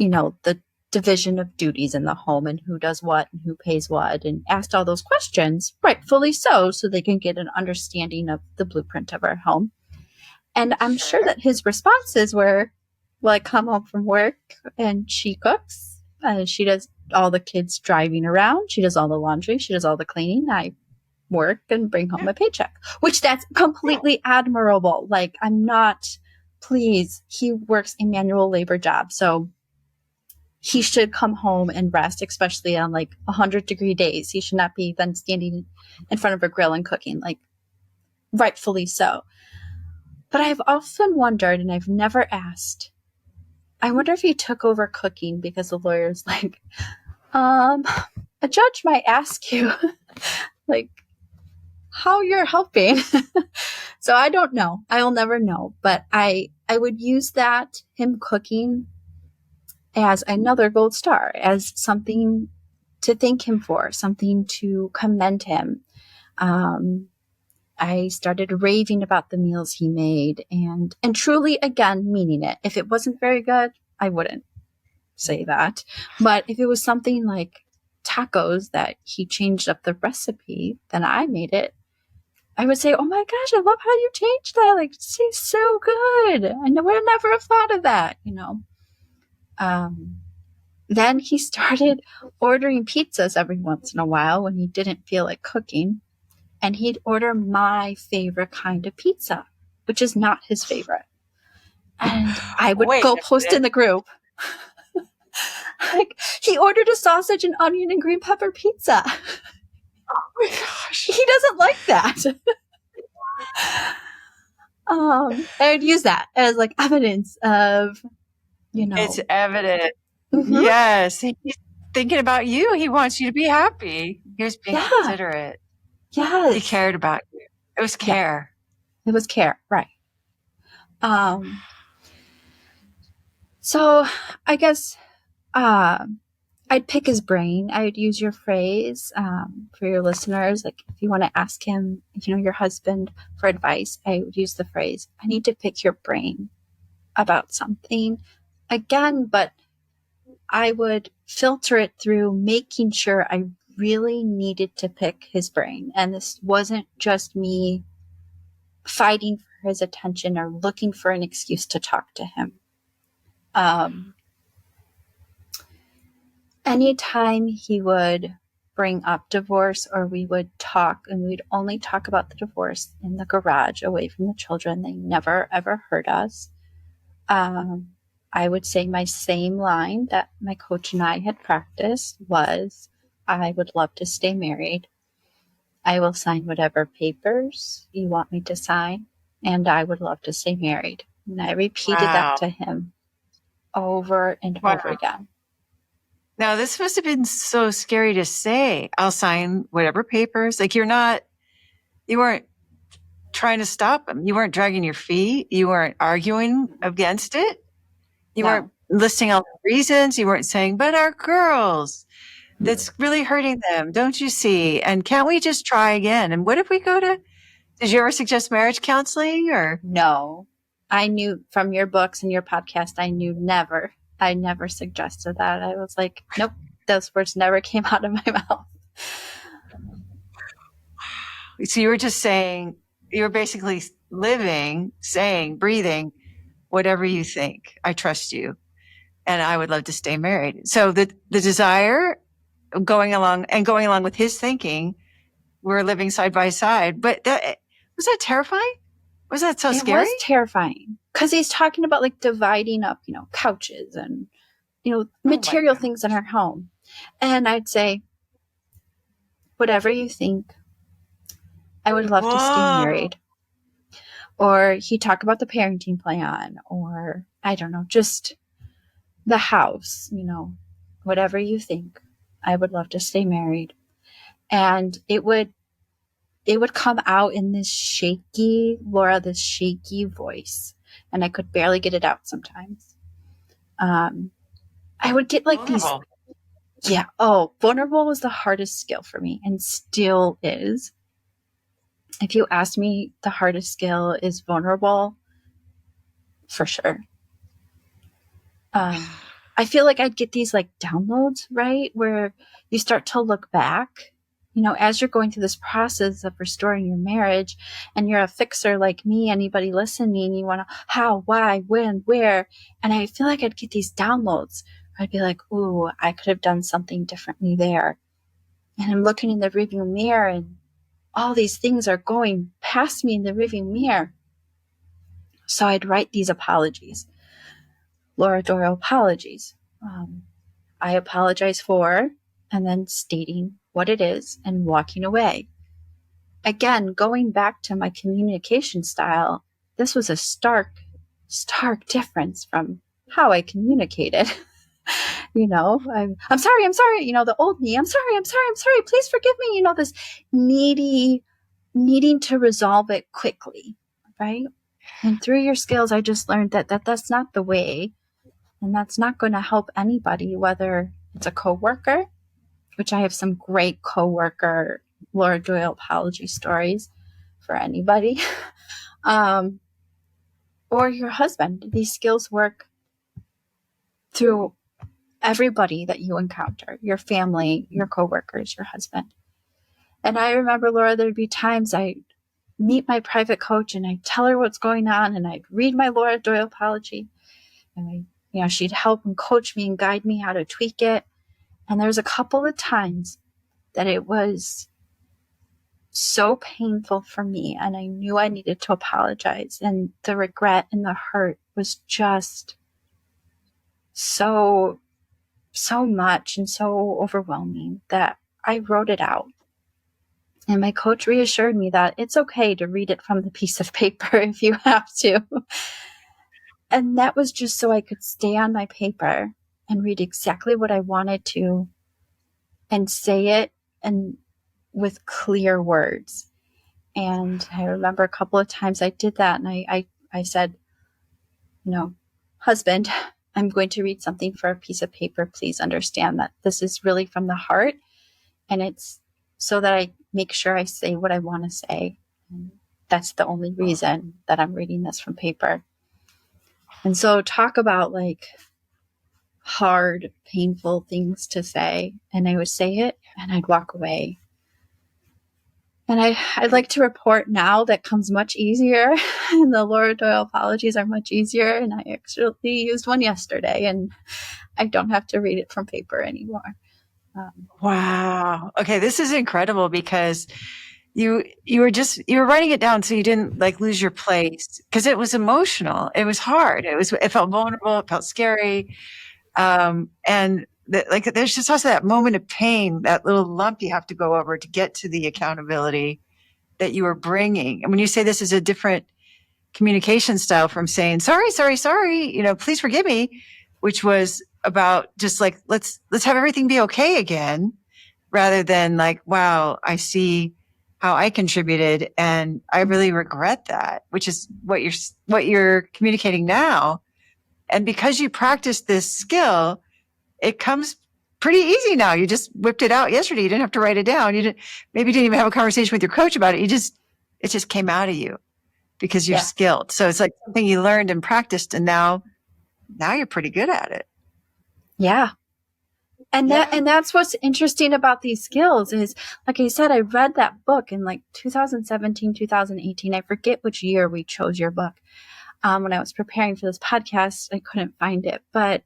the division of duties in the home and who does what and who pays what, and asked all those questions, rightfully so they can get an understanding of the blueprint of our home. And I'm sure that his responses were, well, I come home from work and she cooks, she does all the kids driving around, she does all the laundry, she does all the cleaning, I work and bring home a paycheck, which that's completely admirable. Like, please, he works a manual labor job, so he should come home and rest, especially on like 100-degree days. He should not be then standing in front of a grill and cooking, like, rightfully so. But I've often wondered, and I've never asked, I wonder if he took over cooking because the lawyer's like, a judge might ask you, like, how you're helping. So I don't know. I'll never know. But I would use him cooking, as another gold star, as something to thank him for, something to commend him. I started raving about the meals he made and truly, again, meaning it. If it wasn't very good, I wouldn't say that. But if it was something like tacos that he changed up the recipe, then I made it. I would say, oh my gosh, I love how you changed that. Like, it tastes so good. I would never have thought of that, Then he started ordering pizzas every once in a while when he didn't feel like cooking. And he'd order my favorite kind of pizza, which is not his favorite. And I would go post in the group. Like, he ordered a sausage and onion and green pepper pizza. Oh my gosh. He doesn't like that. I would use that as like evidence of, It's evident. Mm-hmm. Yes. He's thinking about you. He wants you to be happy. He was being considerate. Yes. He cared about you. It was care. Yeah. It was care. Right. So I guess, I'd pick his brain. I would use your phrase, for your listeners. Like, if you want to ask him, your husband, for advice, I would use the phrase, I need to pick your brain about something again, but I would filter it through making sure I really needed to pick his brain. And this wasn't just me fighting for his attention or looking for an excuse to talk to him. Anytime he would bring up divorce, or we would talk, and we'd only talk about the divorce in the garage away from the children, they never ever heard us. I would say my same line that my coach and I had practiced was, I would love to stay married. I will sign whatever papers you want me to sign, and I would love to stay married. And I repeated that to him over and over again. Now, this must have been so scary to say. I'll sign whatever papers. Like, you weren't trying to stop him. You weren't dragging your feet. You weren't arguing against it. You weren't listing all the reasons. You weren't saying, but our girls, that's really hurting them. Don't you see? And can't we just try again? And what if we did you ever suggest marriage counseling or? No, I knew from your books and your podcast, I never suggested that. I was like, nope, those words never came out of my mouth. So you were just saying, you were basically living, saying, breathing, whatever you think, I trust you, and I would love to stay married. So the desire going along with his thinking, we're living side by side. But was that terrifying? Was that so scary? It was terrifying because he's talking about like dividing up, couches and, material things in our home. And I'd say, whatever you think, I would love to stay married. Or he'd talk about the parenting plan, or I don't know, just the house, whatever you think, I would love to stay married. And it would come out in this shaky voice. And I could barely get it out sometimes. I would get like vulnerable. Vulnerable was the hardest skill for me and still is. If you ask me, the hardest skill is vulnerable, for sure. I I feel like I'd get these like downloads, right? Where you start to look back, as you're going through this process of restoring your marriage, and you're a fixer like me, anybody listening, you want to how, why, when, where. And I feel like I'd get these downloads. I'd be like, ooh, I could have done something differently there. And I'm looking in the rearview mirror, and all these things are going past me in the rearview mirror. So I'd write these apologies. Laura Doyle apologies. I apologize for, and then stating what it is and walking away. Again, going back to my communication style, this was a stark difference from how I communicated. I'm sorry, the old me, I'm sorry, please forgive me, this needing to resolve it quickly, right? And through your skills, I just learned that that's not the way, and that's not going to help anybody, whether it's a coworker, which I have some great coworker Laura Doyle apology stories for anybody, or your husband. These skills work through everybody that you encounter, your family, your coworkers, your husband. And I remember, Laura, there'd be times I meet my private coach and I'd tell her what's going on, and I'd read my Laura Doyle apology, and she'd help and coach me and guide me how to tweak it. And there's a couple of times that it was so painful for me, and I knew I needed to apologize, and the regret and the hurt was just so much and so overwhelming that I wrote it out. And my coach reassured me that it's okay to read it from the piece of paper if you have to. And that was just so I could stay on my paper and read exactly what I wanted to and say it and with clear words. And I remember a couple of times I did that, and I said, husband, I'm going to read something for a piece of paper. Please understand that this is really from the heart, and it's so that I make sure I say what I want to say. And that's the only reason that I'm reading this from paper. And so talk about like hard, painful things to say. And I would say it and I'd walk away. And I'd like to report now that comes much easier. And the Laura Doyle apologies are much easier. And I actually used one yesterday, and I don't have to read it from paper anymore. Wow. Okay. This is incredible because you were writing it down so you didn't like lose your place, because it was emotional. It was hard. It felt vulnerable. It felt scary. And there's just also that moment of pain, that little lump you have to go over to get to the accountability that you are bringing. And when you say this is a different communication style from saying, sorry, please forgive me, which was about just like, let's have everything be okay again, rather than like, wow, I see how I contributed and I really regret that, which is what you're communicating now. And because you practiced this skill, it comes pretty easy now. You just whipped it out yesterday. You didn't have to write it down. You didn't even have a conversation with your coach about it. It just came out of you because you're skilled. So it's like something you learned and practiced, and now you're pretty good at it. Yeah. And that's what's interesting about these skills is, like I said, I read that book in like 2017, 2018. I forget which year we chose your book. When I was preparing for this podcast, I couldn't find it, but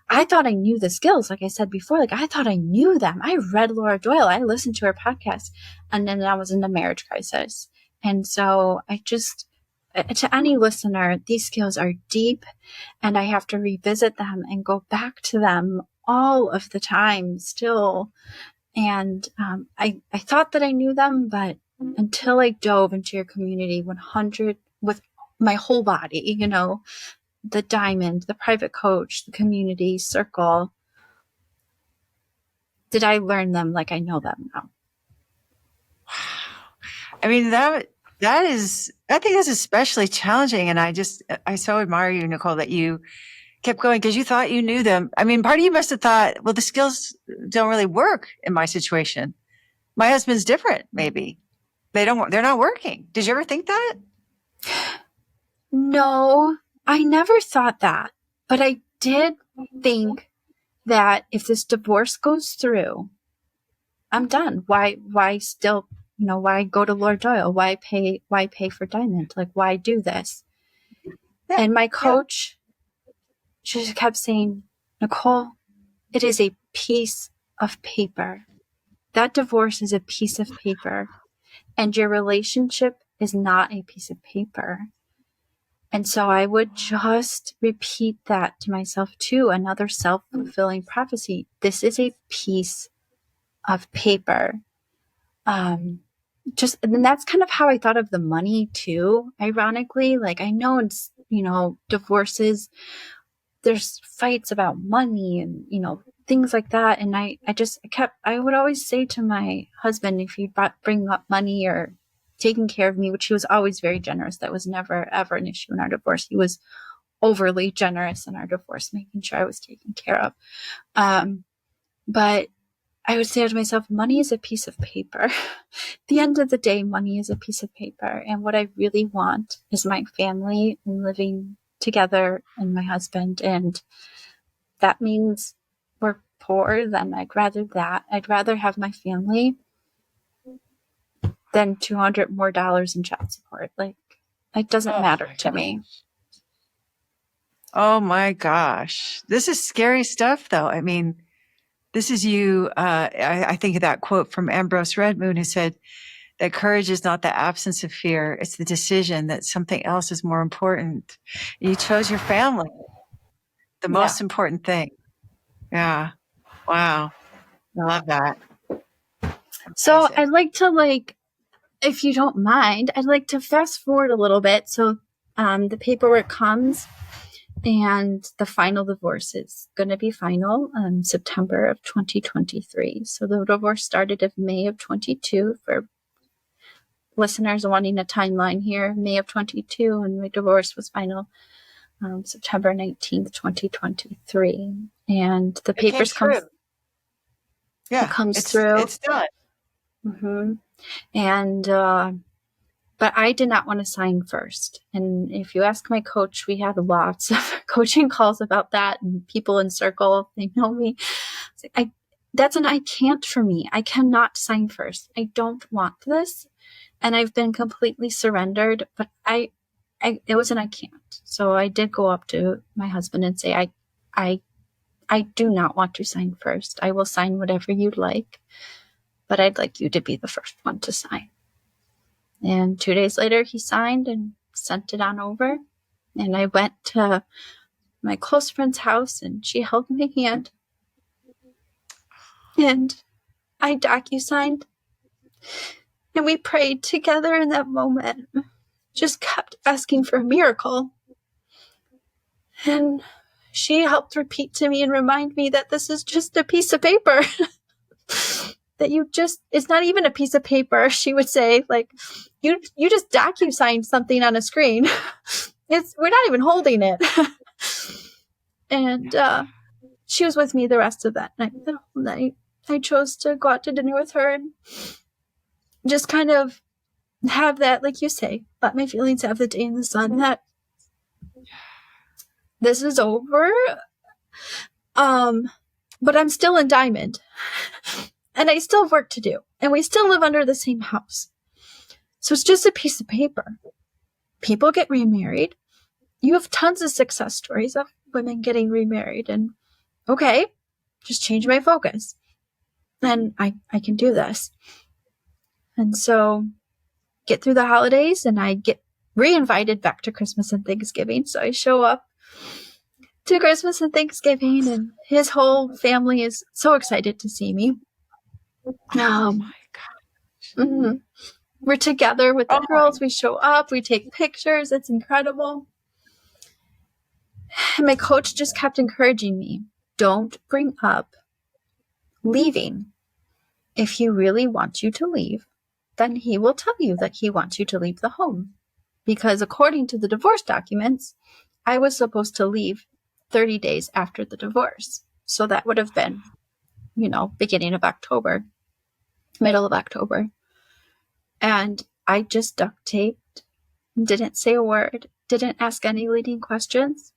I thought I knew the skills. Like I said before, like I thought I knew them. I read Laura Doyle. I listened to her podcast, and then I was in a marriage crisis. And so to any listener, these skills are deep, and I have to revisit them and go back to them all of the time still. And I thought that I knew them, but until I dove into your community 100 with my whole body, the diamond, the private coach, the community circle, did I learn them like I know them now. Wow. I mean, I think that's especially challenging. And I so admire you, Nicole, that you kept going because you thought you knew them. I mean, part of you must have thought, well, the skills don't really work in my situation. My husband's different, maybe. They're not working. Did you ever think that? No, I never thought that. But I did think that if this divorce goes through, I'm done. Why still, why go to Lord Doyle? Why pay for Diamond? Like, why do this? Yeah. And my coach just kept saying, Nicole, it is a piece of paper. That divorce is a piece of paper, and your relationship is not a piece of paper. And so I would just repeat that to myself too, another self-fulfilling prophecy. This is a piece of paper. And that's kind of how I thought of the money too, ironically. Like, I know it's, divorces, there's fights about money and, things like that. And I would always say to my husband, if he bring up money or taking care of me, which he was always very generous, that was never, ever an issue in our divorce. He was overly generous in our divorce, making sure I was taken care of. But I would say to myself, money is a piece of paper. At the end of the day, money is a piece of paper. And what I really want is my family and living together and my husband. And that means we're poor, then I'd rather that. I'd rather have my family than $200 more in child support. Like, it doesn't matter to me. Oh my gosh. This is scary stuff though. I mean, this is you. I think of that quote from Ambrose Redmoon, who said that courage is not the absence of fear. It's the decision that something else is more important. You chose your family, the most important thing. Yeah. Wow. I love that. So Amazing. I'd like to, if you don't mind, I'd like to fast forward a little bit. So the paperwork comes and the final divorce is going to be final September of 2023. So the divorce started in May of 22 for listeners wanting a timeline here. May of 22, and my divorce was final September 19th, 2023. And the papers come through. Yeah, it comes through. It's done. Mm-hmm. And but I did not want to sign first. And if you ask my coach, we had lots of coaching calls about that, and people in circle, they know me. That's an I can't for me. I cannot sign first. I don't want this. And I've been completely surrendered, but it was an I can't. So I did go up to my husband and say, I do not want to sign first. I will sign whatever you'd like, but I'd like you to be the first one to sign. And 2 days later, he signed and sent it on over. And I went to my close friend's house, and she held my hand. And I docu-signed. And we prayed together in that moment. Just kept asking for a miracle. And she helped repeat to me and remind me that this is just a piece of paper. That it's not even a piece of paper, she would say. Like, you just docu-signed something on a screen. We're not even holding it. And she was with me the rest of that night. The whole night, I chose to go out to dinner with her and just kind of have that, like you say, let my feelings have the day in the sun, that this is over. But I'm still in Diamond. And I still have work to do. And we still live under the same house. So it's just a piece of paper. People get remarried. You have tons of success stories of women getting remarried. And okay, just change my focus. And I can do this. And so get through the holidays, and I get re-invited back to Christmas and Thanksgiving. So I show up to Christmas and Thanksgiving, and his whole family is so excited to see me. Oh my gosh. Mm-hmm. We're together with the girls. We show up. We take pictures. It's incredible. And my coach just kept encouraging me, don't bring up leaving. If he really wants you to leave, then he will tell you that he wants you to leave the home. Because according to the divorce documents, I was supposed to leave 30 days after the divorce. So that would have been, beginning of October, middle of October. And I just duct taped, didn't say a word, didn't ask any leading questions,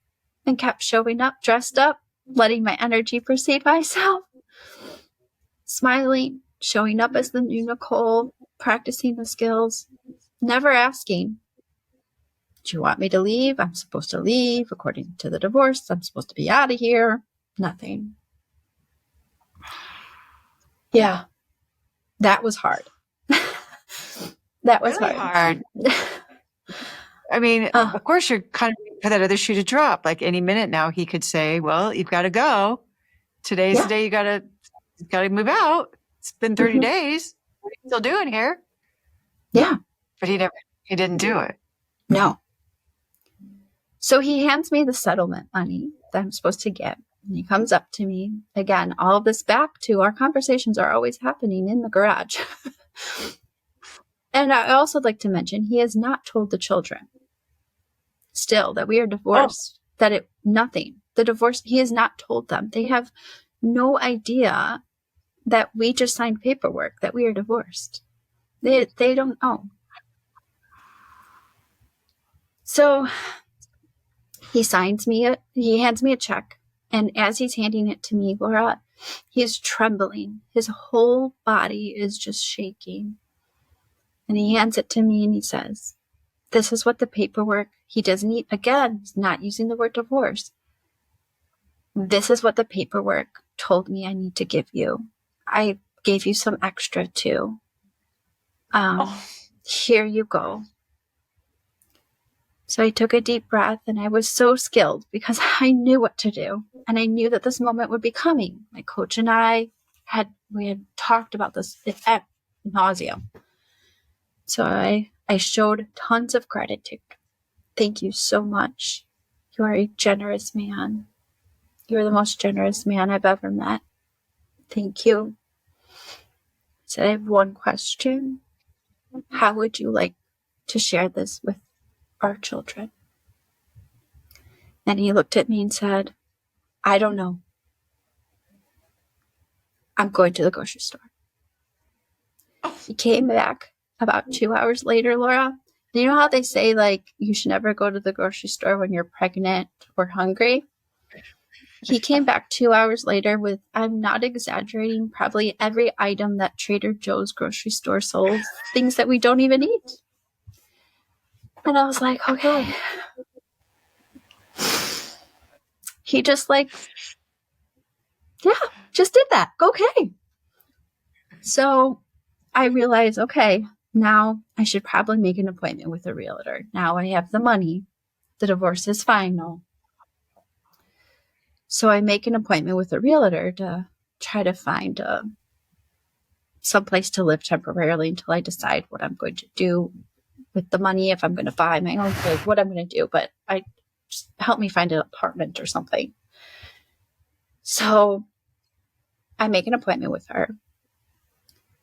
and kept showing up dressed up letting my energy precede myself, smiling, showing up as the new Nicole, practicing the skills, never asking, do you want me to leave? I'm supposed to leave. According to the divorce, I'm supposed to be out of here. Nothing. Yeah, that was hard. That was really hard. I mean, of course, you're kind of waiting for that other shoe to drop. Like any minute now, he could say, well, you've got to go. Today's the day you got to move out. It's been 30 days. What are you still doing here? Yeah. But he didn't do it. No. So he hands me the settlement money that I'm supposed to get. And he comes up to me. Again, all of this back to our conversations are always happening in the garage. And I also like to mention, he has not told the children still that we are divorced, nothing. The divorce, he has not told them. They have no idea that we just signed paperwork that we are divorced. They don't know. So he hands me a check. And as he's handing it to me, Laura, he is trembling. His whole body is just shaking. And he hands it to me and he says, this is what the paperwork, he doesn't need, again, he's not using the word divorce. This is what the paperwork told me I need to give you. I gave you some extra too. Here you go. So I took a deep breath and I was so skilled because I knew what to do. And I knew that this moment would be coming. My coach and we had talked about this at nauseum. So I showed tons of gratitude. Thank you so much. You are a generous man. You're the most generous man I've ever met. Thank you. I said, I have one question. How would you like to share this with our children? And he looked at me and said, I don't know. I'm going to the grocery store. He came back about 2 hours later, Laura. You know how they say, like, you should never go to the grocery store when you're pregnant or hungry? He came back 2 hours later with, I'm not exaggerating, probably every item that Trader Joe's grocery store sold, things that we don't even eat. And I was like, okay. He just just did that. Okay. So I realized, okay, now I should probably make an appointment with a realtor. Now I have the money. The divorce is final. So I make an appointment with a realtor to try to find some place to live temporarily until I decide what I'm going to do with the money, if I'm going to buy my own place, what I'm going to do. But just help me find an apartment or something. So I make an appointment with her.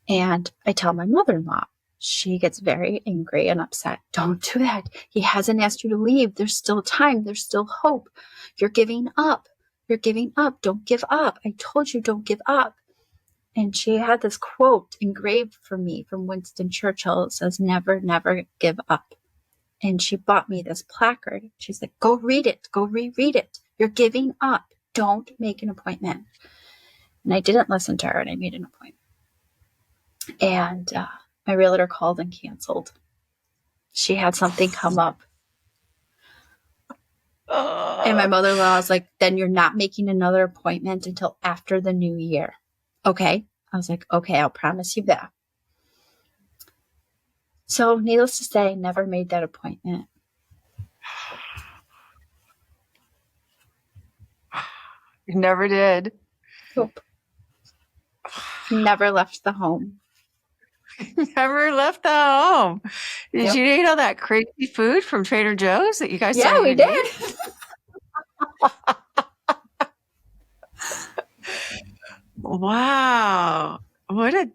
And I tell my mother-in-law. She gets very angry and upset. Don't do that. He hasn't asked you to leave. There's still time. There's still hope. You're giving up. You're giving up. Don't give up. I told you don't give up. And she had this quote engraved for me from Winston Churchill. It says, never, never give up. And she bought me this placard. She's like, go read it. Go reread it. You're giving up. Don't make an appointment. And I didn't listen to her and I made an appointment. And my realtor called and canceled. She had something come up. And my mother-in-law was like, then you're not making another appointment until after the new year. Okay. I was like, okay, I'll promise you that. So needless to say, never made that appointment. You never did. Nope. Never left the home. Never left the home. Did you eat all that crazy food from Trader Joe's that you guys Yeah, we did. Wow. What an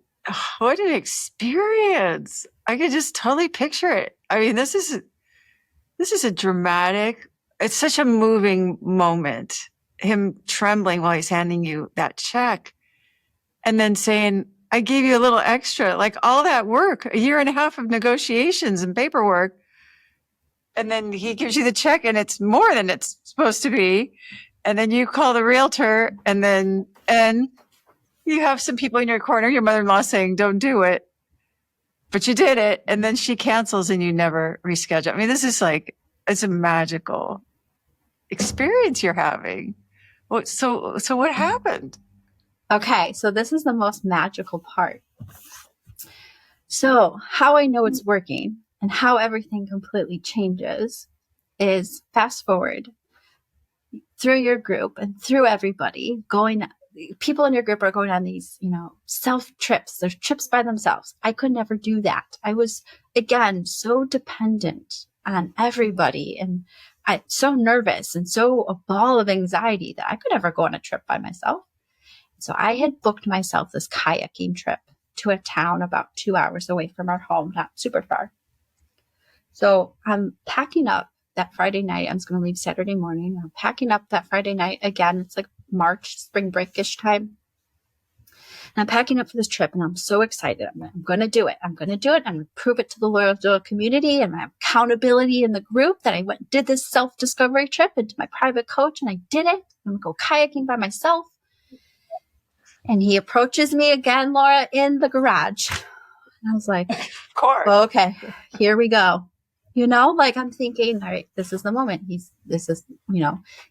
experience. I could just totally picture it. I mean, this is a dramatic, it's such a moving moment. Him trembling while he's handing you that check and then saying, I gave you a little extra, like all that work, a year and a half of negotiations and paperwork. And then he gives you the check and it's more than it's supposed to be. And then you call the realtor, and you have some people in your corner, your mother-in-law saying, don't do it. But you did it. And then she cancels and you never reschedule. I mean, this is like, it's a magical experience you're having. So what happened? Okay, so this is the most magical part. So how I know it's working and how everything completely changes is fast forward through your group and through everybody people in your group are going on these, self trips. There's trips by themselves. I could never do that. I was, again, so dependent on everybody and so nervous and so a ball of anxiety that I could never go on a trip by myself. So I had booked myself this kayaking trip to a town about 2 hours away from our home, not super far. So I'm packing up that Friday night. I was going to leave Saturday morning. I'm packing up that Friday night. Again, it's like March, spring break-ish time. And I'm packing up for this trip and I'm so excited. I'm going to do it. I'm going to do it. I'm going to prove it to the loyal Doyle community and my accountability in the group that I went and did this self-discovery trip into my private coach, and I did it. I'm going to go kayaking by myself. And he approaches me again, Laura, in the garage. And I was like, of course. Well, okay, here we go. I'm thinking, all right, this is the moment.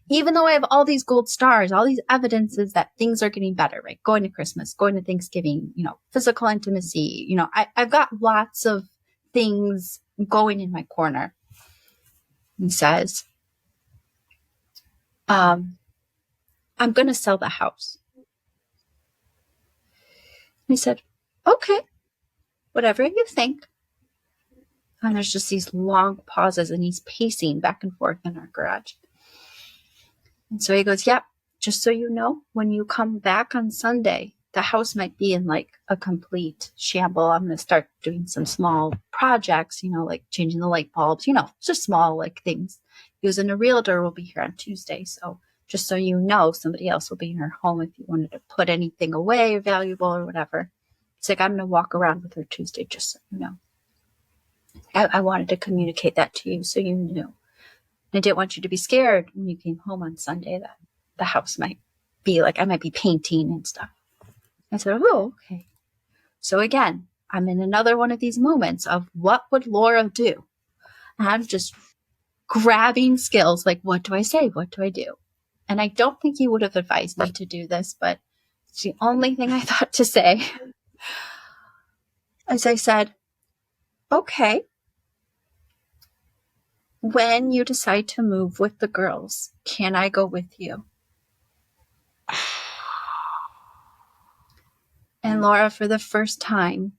Even though I have all these gold stars, all these evidences that things are getting better, right? Going to Christmas, going to Thanksgiving, physical intimacy, I've got lots of things going in my corner. He says, I'm going to sell the house. And he said, okay, whatever you think. And there's just these long pauses and he's pacing back and forth in our garage. And so he goes, yep, just so you know, when you come back on Sunday, the house might be in like a complete shamble. I'm going to start doing some small projects, like changing the light bulbs, just small like things. He goes, and a realtor will be here on Tuesday. So just so you know, somebody else will be in your home if you wanted to put anything away, valuable or whatever. It's like, I'm going to walk around with her Tuesday, just so you know. I wanted to communicate that to you so you knew. I didn't want you to be scared when you came home on Sunday that the house might be like, I might be painting and stuff. I said, oh, okay. So again, I'm in another one of these moments of what would Laura do? And I'm just grabbing skills like, what do I say? What do I do? And I don't think he would have advised me to do this, but it's the only thing I thought to say. As I said, okay, when you decide to move with the girls, can I go with you? And Laura, for the first time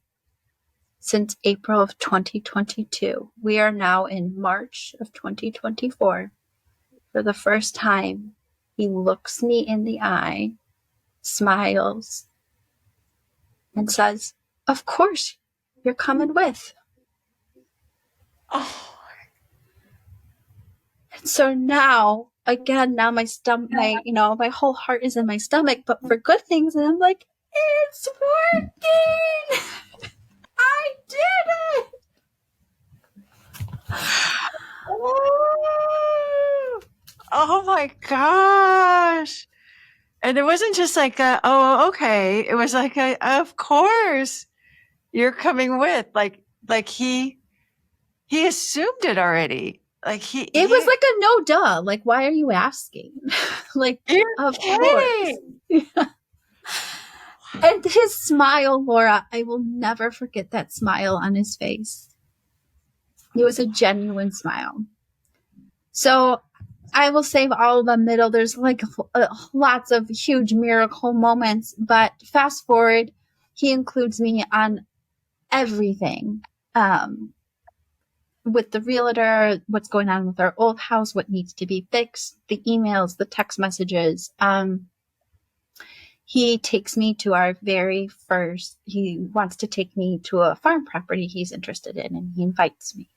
since April of 2022, we are now in March of 2024. For the first time, he looks me in the eye, smiles, and says, of course, you're coming with. Oh. And so now my stomach, my whole heart is in my stomach, but for good things. And I'm like, it's working. I did it. Oh my gosh. And it wasn't just like, oh, okay. It was like, of course you're coming with, like he assumed it already. Like it was like a no duh. Like, why are you asking? Like, of course. And his smile, Laura, I will never forget that smile on his face. It was a genuine smile. So I will save all the middle. There's like lots of huge miracle moments, but fast forward, he includes me on everything. With the realtor, what's going on with our old house, what needs to be fixed, the emails, the text messages. He takes me to he wants to take me to a farm property he's interested in, and he invites me.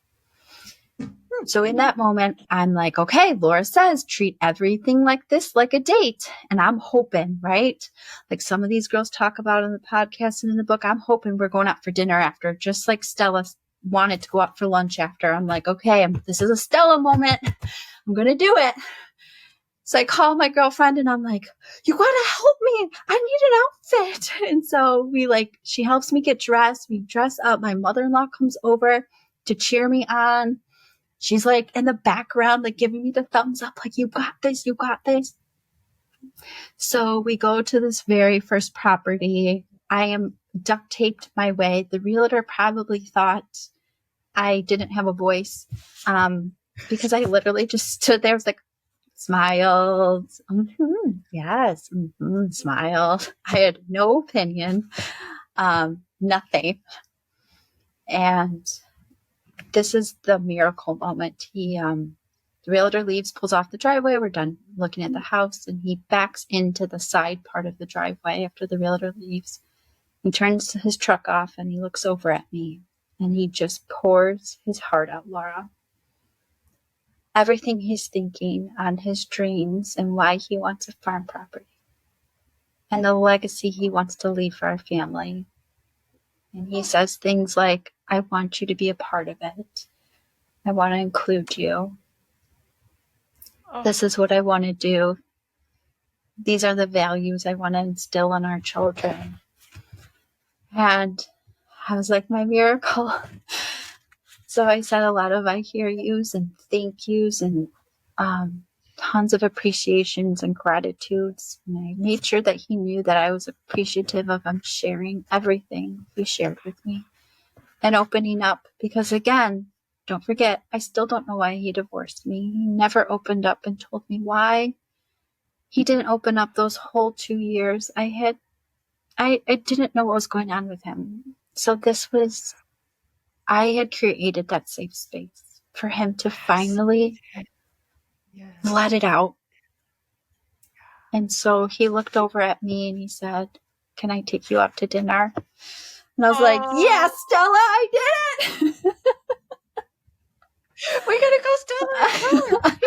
So in that moment, I'm like, okay, Laura says, treat everything like this, like a date. And I'm hoping, right? Like some of these girls talk about in the podcast and in the book, I'm hoping we're going out for dinner after, just like Stella wanted to go out for lunch after. I'm like, okay, this is a Stella moment. I'm going to do it. So I call my girlfriend and I'm like, you gotta help me. I need an outfit. And so she helps me get dressed. We dress up. My mother-in-law comes over to cheer me on. She's like in the background, like giving me the thumbs up, like, you got this, you got this. So we go to this very first property. I am duct taped my way. The realtor probably thought I didn't have a voice, because I literally just stood there, was like, smiled. Yes. Smiled. I had no opinion, nothing. And this is the miracle moment. The realtor leaves, pulls off the driveway. We're done looking at the house, and he backs into the side part of the driveway after the realtor leaves. He turns his truck off and he looks over at me, and he just pours his heart out, Laura. Everything he's thinking on his dreams and why he wants a farm property and the legacy he wants to leave for our family. And he says things like, I want you to be a part of it. I want to include you. This is what I want to do. These are the values I want to instill in our children. And I was like, my miracle. So I said a lot of I hear yous and thank yous and tons of appreciations and gratitudes. And I made sure that he knew that I was appreciative of him sharing everything he shared with me and opening up. Because again, don't forget, I still don't know why he divorced me. He never opened up and told me why. He didn't open up those whole 2 years. I didn't know what was going on with him. So I had created that safe space for him to finally let it out. And so he looked over at me and he said, can I take you out to dinner? And I was like, yeah, Stella, I did it. We gotta go, Stella.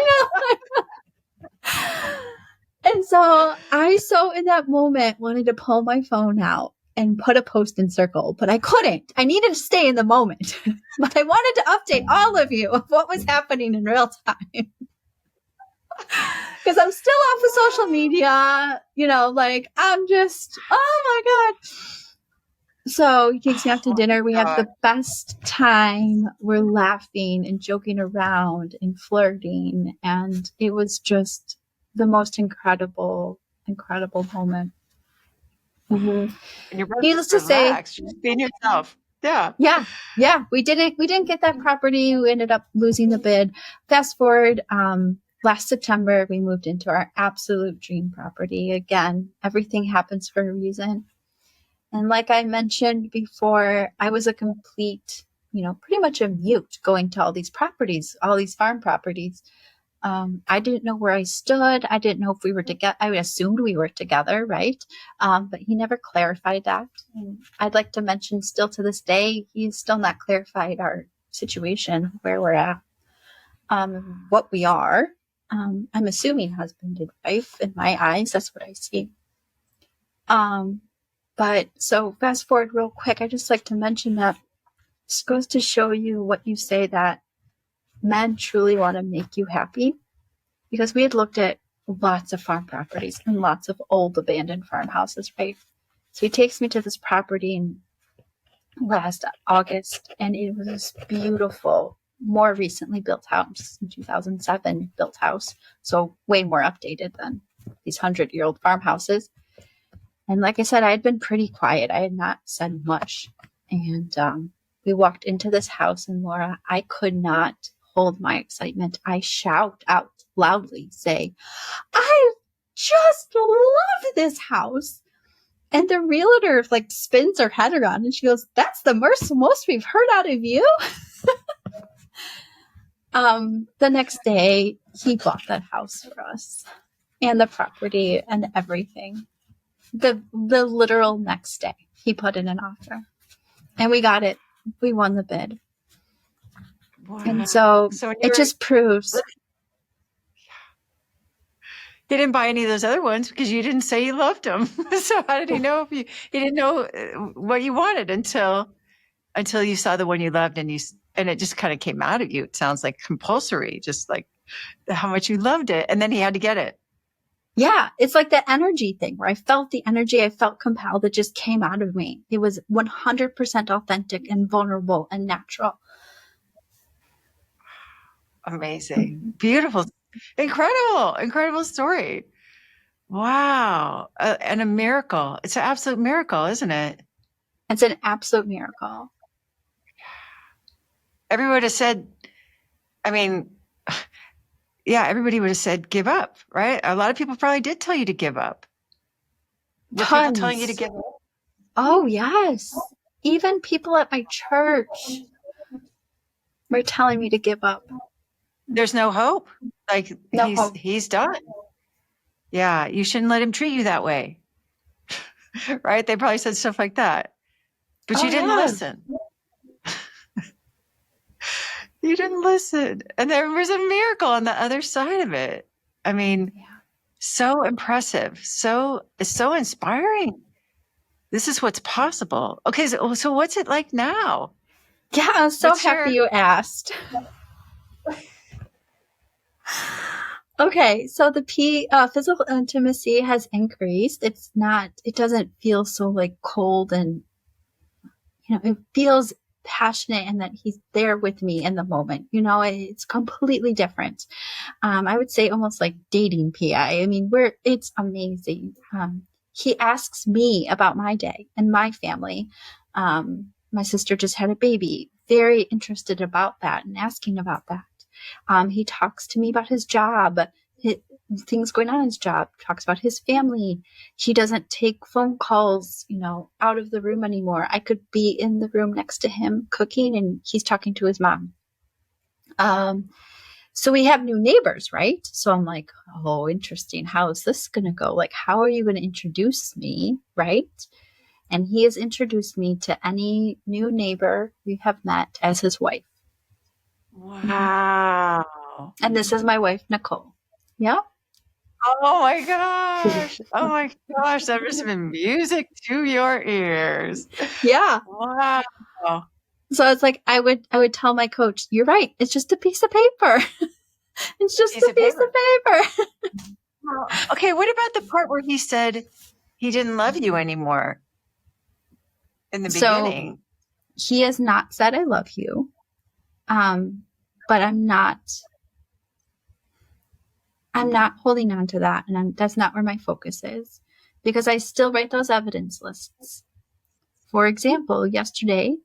And so I in that moment wanted to pull my phone out and put a post in circle, but I couldn't. I needed to stay in the moment. But I wanted to update all of you of what was happening in real time. Because I'm still off of social media, I'm just, oh my God. So he takes me out to dinner. We have the best time. We're laughing and joking around and flirting. And it was just the most incredible moment. Mm-hmm. And you're needless to say, just being yourself. Yeah. We didn't get that property. We ended up losing the bid. Fast forward, last September, we moved into our absolute dream property. Again, everything happens for a reason. And like I mentioned before, I was a complete, pretty much a mute going to all these properties, all these farm properties. I didn't know where I stood. I didn't know if we were together. I assumed we were together, right? But he never clarified that. And I'd like to mention still to this day, he's still not clarified our situation, where we're at, what we are. I'm assuming husband and wife in my eyes. That's what I see. But so fast forward real quick, I just like to mention that this goes to show you what you say, that men truly want to make you happy. Because we had looked at lots of farm properties and lots of old abandoned farmhouses, right? So he takes me to this property in last August, and it was this beautiful, more recently built house, in 2007 built house. So way more updated than these 100-year-old farmhouses. And like I said, I had been pretty quiet. I had not said much. And we walked into this house, and Laura, I could not hold my excitement. I shout out loudly, say, I just love this house. And the realtor spins her head around and she goes, that's the most we've heard out of you. The next day, he bought that house for us and the property and everything. The literal next day, he put in an offer and we got it. We won the bid. Wow. And so it just proves. He didn't buy any of those other ones because you didn't say you loved them. So how did he know if he didn't know what you wanted until you saw the one you loved and it just kind of came out of you. It sounds like compulsory, just like how much you loved it. And then he had to get it. Yeah, it's like the energy thing where I felt the energy, I felt compelled, it just came out of me. It was 100% authentic and vulnerable and natural. Amazing. Beautiful. Incredible story. Wow. And a miracle. It's an absolute miracle, isn't it? It's an absolute miracle. Everyone would have said, I mean, yeah, everybody would have said, give up, right? A lot of people probably did tell you to give up. Were people telling you to Tons. give up? Oh, yes. Even people at my church were telling me to give up. There's no hope. Like No hope. he's done. Yeah, you shouldn't let him treat you that way. Right? They probably said stuff like that. But Oh, you didn't yeah. listen. You didn't listen. And there was a miracle on the other side of it. I mean, so impressive. So inspiring. This is what's possible. Okay, so what's it like now? Yeah, I'm so happy you asked. Okay, so the physical intimacy has increased. It doesn't feel so like cold and, it feels passionate and that he's there with me in the moment. It's completely different. I would say almost like dating PI. I mean, it's amazing. He asks me about my day and my family. My sister just had a baby, very interested about that and asking about that. He talks to me about his job, things going on in his job, talks about his family. He doesn't take phone calls, out of the room anymore. I could be in the room next to him cooking and he's talking to his mom. So we have new neighbors, right? So I'm like, oh, interesting. How is this going to go? Like, how are you going to introduce me, right? And he has introduced me to any new neighbor we have met as his wife. Wow. And this is my wife, Nicole. Yeah. Oh my gosh. Oh my gosh. That must have been music to your ears. Yeah. Wow. So it's like I would tell my coach, you're right. It's just a piece of paper. It's just a piece of paper. Okay, what about the part where he said he didn't love you anymore in the beginning? He has not said I love you. But I'm not holding on to that, and that's not where my focus is, because I still write those evidence lists. For example, yesterday,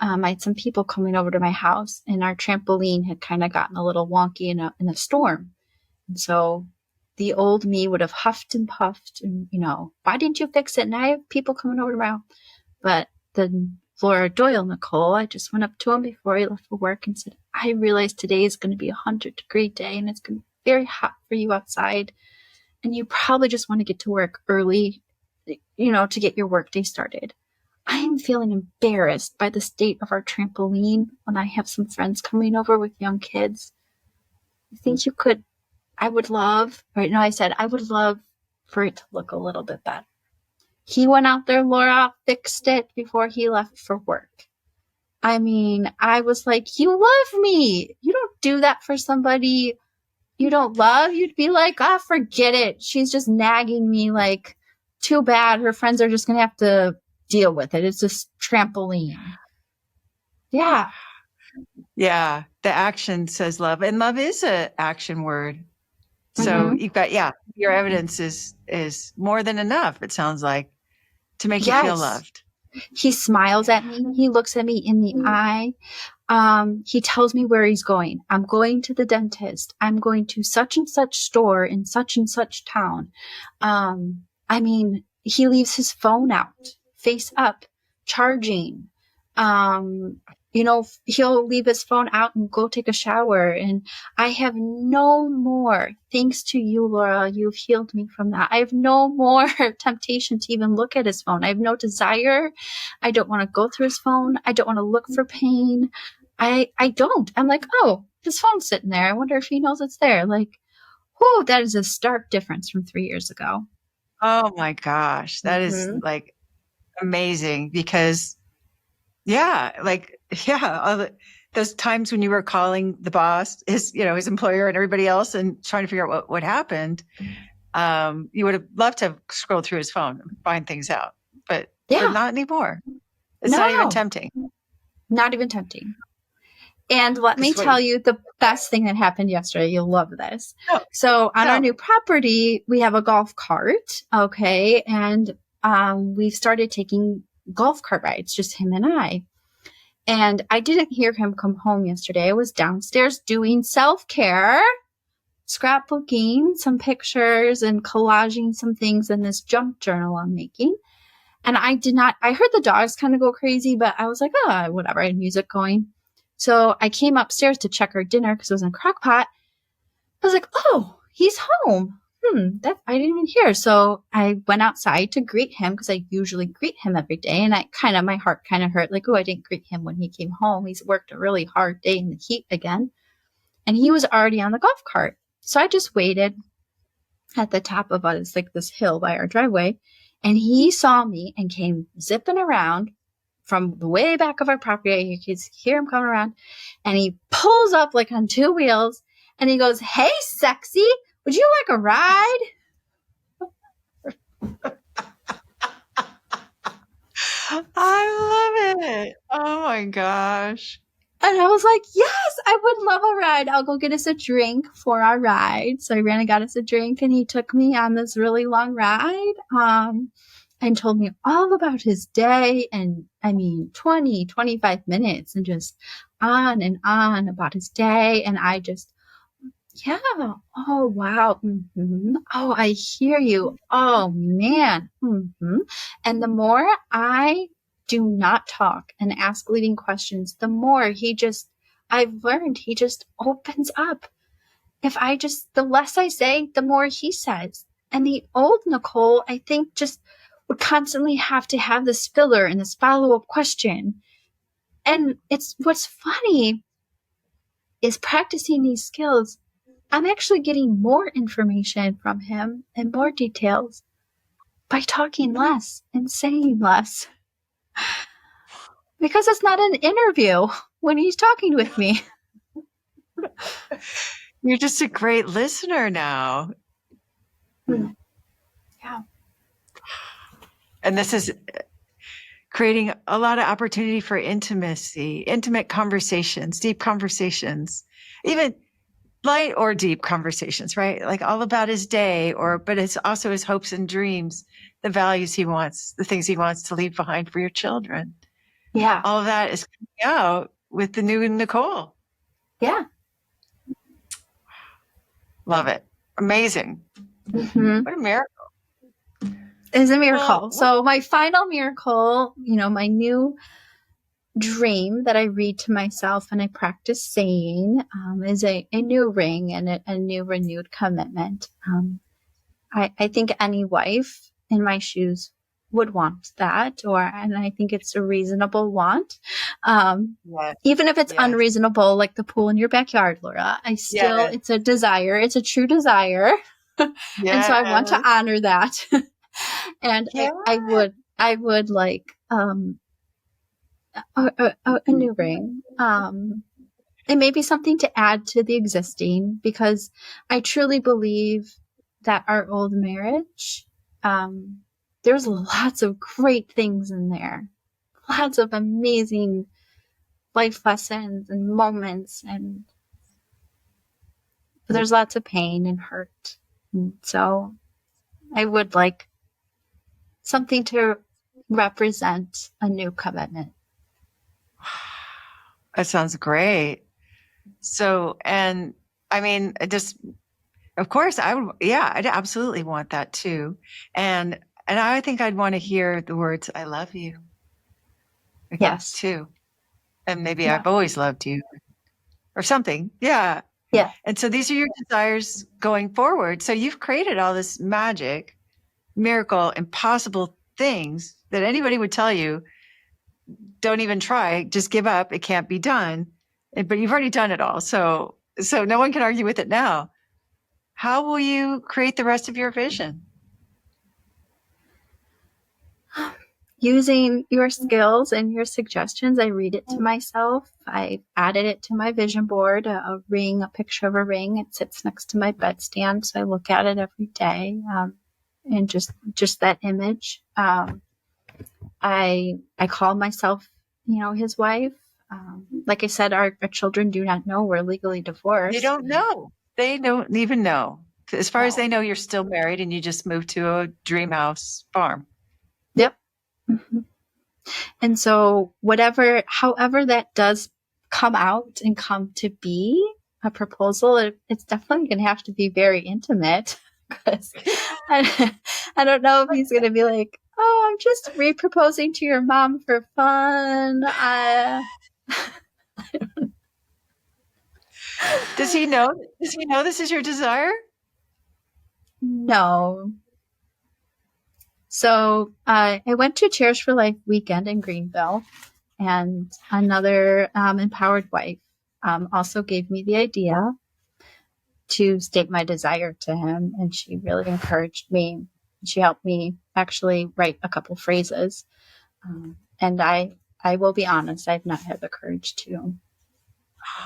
I had some people coming over to my house, and our trampoline had kind of gotten a little wonky in a storm. And so the old me would have huffed and puffed and, why didn't you fix it? And I have people coming over to my house. But the Doyle, Nicole, I just went up to him before he left for work and said, I realize today is going to be a 100-degree day and it's going to be very hot for you outside. And you probably just want to get to work early, to get your workday started. I am feeling embarrassed by the state of our trampoline when I have some friends coming over with young kids. I think I would love for it to look a little bit better. He went out there, Laura, fixed it before he left for work. I mean, I was like, you love me. You don't do that for somebody you don't love. You'd be like, forget it. She's just nagging me, like, too bad. Her friends are just going to have to deal with it. It's just trampoline. Yeah. Yeah. The action says love, and love is an action word. So you've got, your evidence is more than enough, it sounds like, to make you feel loved. He smiles at me. He looks at me in the eye. He tells me where he's going. I'm going to the dentist. I'm going to such and such store in such and such town. I mean, he leaves his phone out, face up, charging. He'll leave his phone out and go take a shower. And I have no more, thanks to you, Laura, you've healed me from that. I have no more temptation to even look at his phone. I have no desire. I don't want to go through his phone. I don't want to look for pain. I don't. I'm like, oh, his phone's sitting there. I wonder if he knows it's there. Like, whoa, that is a stark difference from 3 years ago. Oh my gosh. That is like amazing because those times when you were calling the boss, his employer and everybody else and trying to figure out what happened. You would have loved to scroll through his phone and find things out, but not anymore. It's not even tempting. Not even tempting. And let me tell you the best thing that happened yesterday. You'll love this. So on our new property, we have a golf cart. Okay. And we started taking golf cart rides, just him and I. And I didn't hear him come home yesterday. I was downstairs doing self-care, scrapbooking some pictures and collaging some things in this junk journal I'm making. And I heard the dogs kind of go crazy, but I was like, oh, whatever. I had music going. So I came upstairs to check our dinner because it was in a crock pot. I was like, oh, he's home. That I didn't even hear. So I went outside to greet him because I usually greet him every day. And my heart kind of hurt. Like, oh, I didn't greet him when he came home. He's worked a really hard day in the heat again. And he was already on the golf cart. So I just waited at the top of us, like this hill by our driveway. And he saw me and came zipping around from the way back of our property. You could hear him coming around. And he pulls up like on two wheels. And he goes, hey, sexy, would you like a ride? I love it. Oh my gosh. And I was like, yes, I would love a ride. I'll go get us a drink for our ride. So I ran and got us a drink, and he took me on this really long ride and told me all about his day. And 25 minutes and just on and on about his day. And I just, yeah. Oh, wow. Mm-hmm. Oh, I hear you. Oh, man. Mm-hmm. And the more I do not talk and ask leading questions, the more I've learned he just opens up. The less I say, the more he says. And the old Nicole, I think, just would constantly have to have this filler and this follow-up question. And what's funny is practicing these skills, I'm actually getting more information from him and more details by talking less and saying less. Because it's not an interview when he's talking with me. You're just a great listener now. Yeah. And this is creating a lot of opportunity for intimacy, intimate conversations, deep conversations, even light or deep conversations, right? Like all about his day, but it's also his hopes and dreams, the values he wants, the things he wants to leave behind for your children. Yeah. All of that is coming out with the new Nicole. Yeah. Love it. Amazing. Mm-hmm. What a miracle. It's a miracle. So my final miracle, my new dream that I read to myself and I practice saying is a new ring and a new renewed commitment. I think any wife in my shoes would want that, and I think it's a reasonable want. Yes. Even if it's unreasonable, like the pool in your backyard, Laura, it's a desire. It's a true desire. And so I want to honor that. And I would like a new ring. It may be something to add to the existing, because I truly believe that our old marriage, there's lots of great things in there, lots of amazing life lessons and moments, but there's lots of pain and hurt. And so I would like something to represent a new commitment. That sounds great. So, and of course I'd absolutely want that too. And I think I'd want to hear the words, I love you. Yes. Too. And maybe I've always loved you or something. Yeah. Yeah. And so these are your desires going forward. So you've created all this magic, miracle, impossible things that anybody would tell you, don't even try, just give up. It can't be done. But you've already done it all. So no one can argue with it now. How will you create the rest of your vision? using your skills and your suggestions, I read it to myself. I added it to my vision board, a ring, a picture of a ring. It sits next to my bedstand, so I look at it every day, and just that image. I call myself, his wife. Like I said, our children do not know we're legally divorced. They don't know. They don't even know. As far as No. they know, you're still married and you just moved to a dream house farm. Yep. Mm-hmm. And so however that does come out and come to be a proposal, it's definitely going to have to be very intimate, because I don't know if he's going to be like, oh, I'm just re-proposing to your mom for fun. Does he know? Does he know this is your desire? No. So I went to Chairs for Life weekend in Greenville, and another empowered wife also gave me the idea to state my desire to him, and she really encouraged me. She helped me actually write a couple phrases, and I will be honest, I've not had the courage to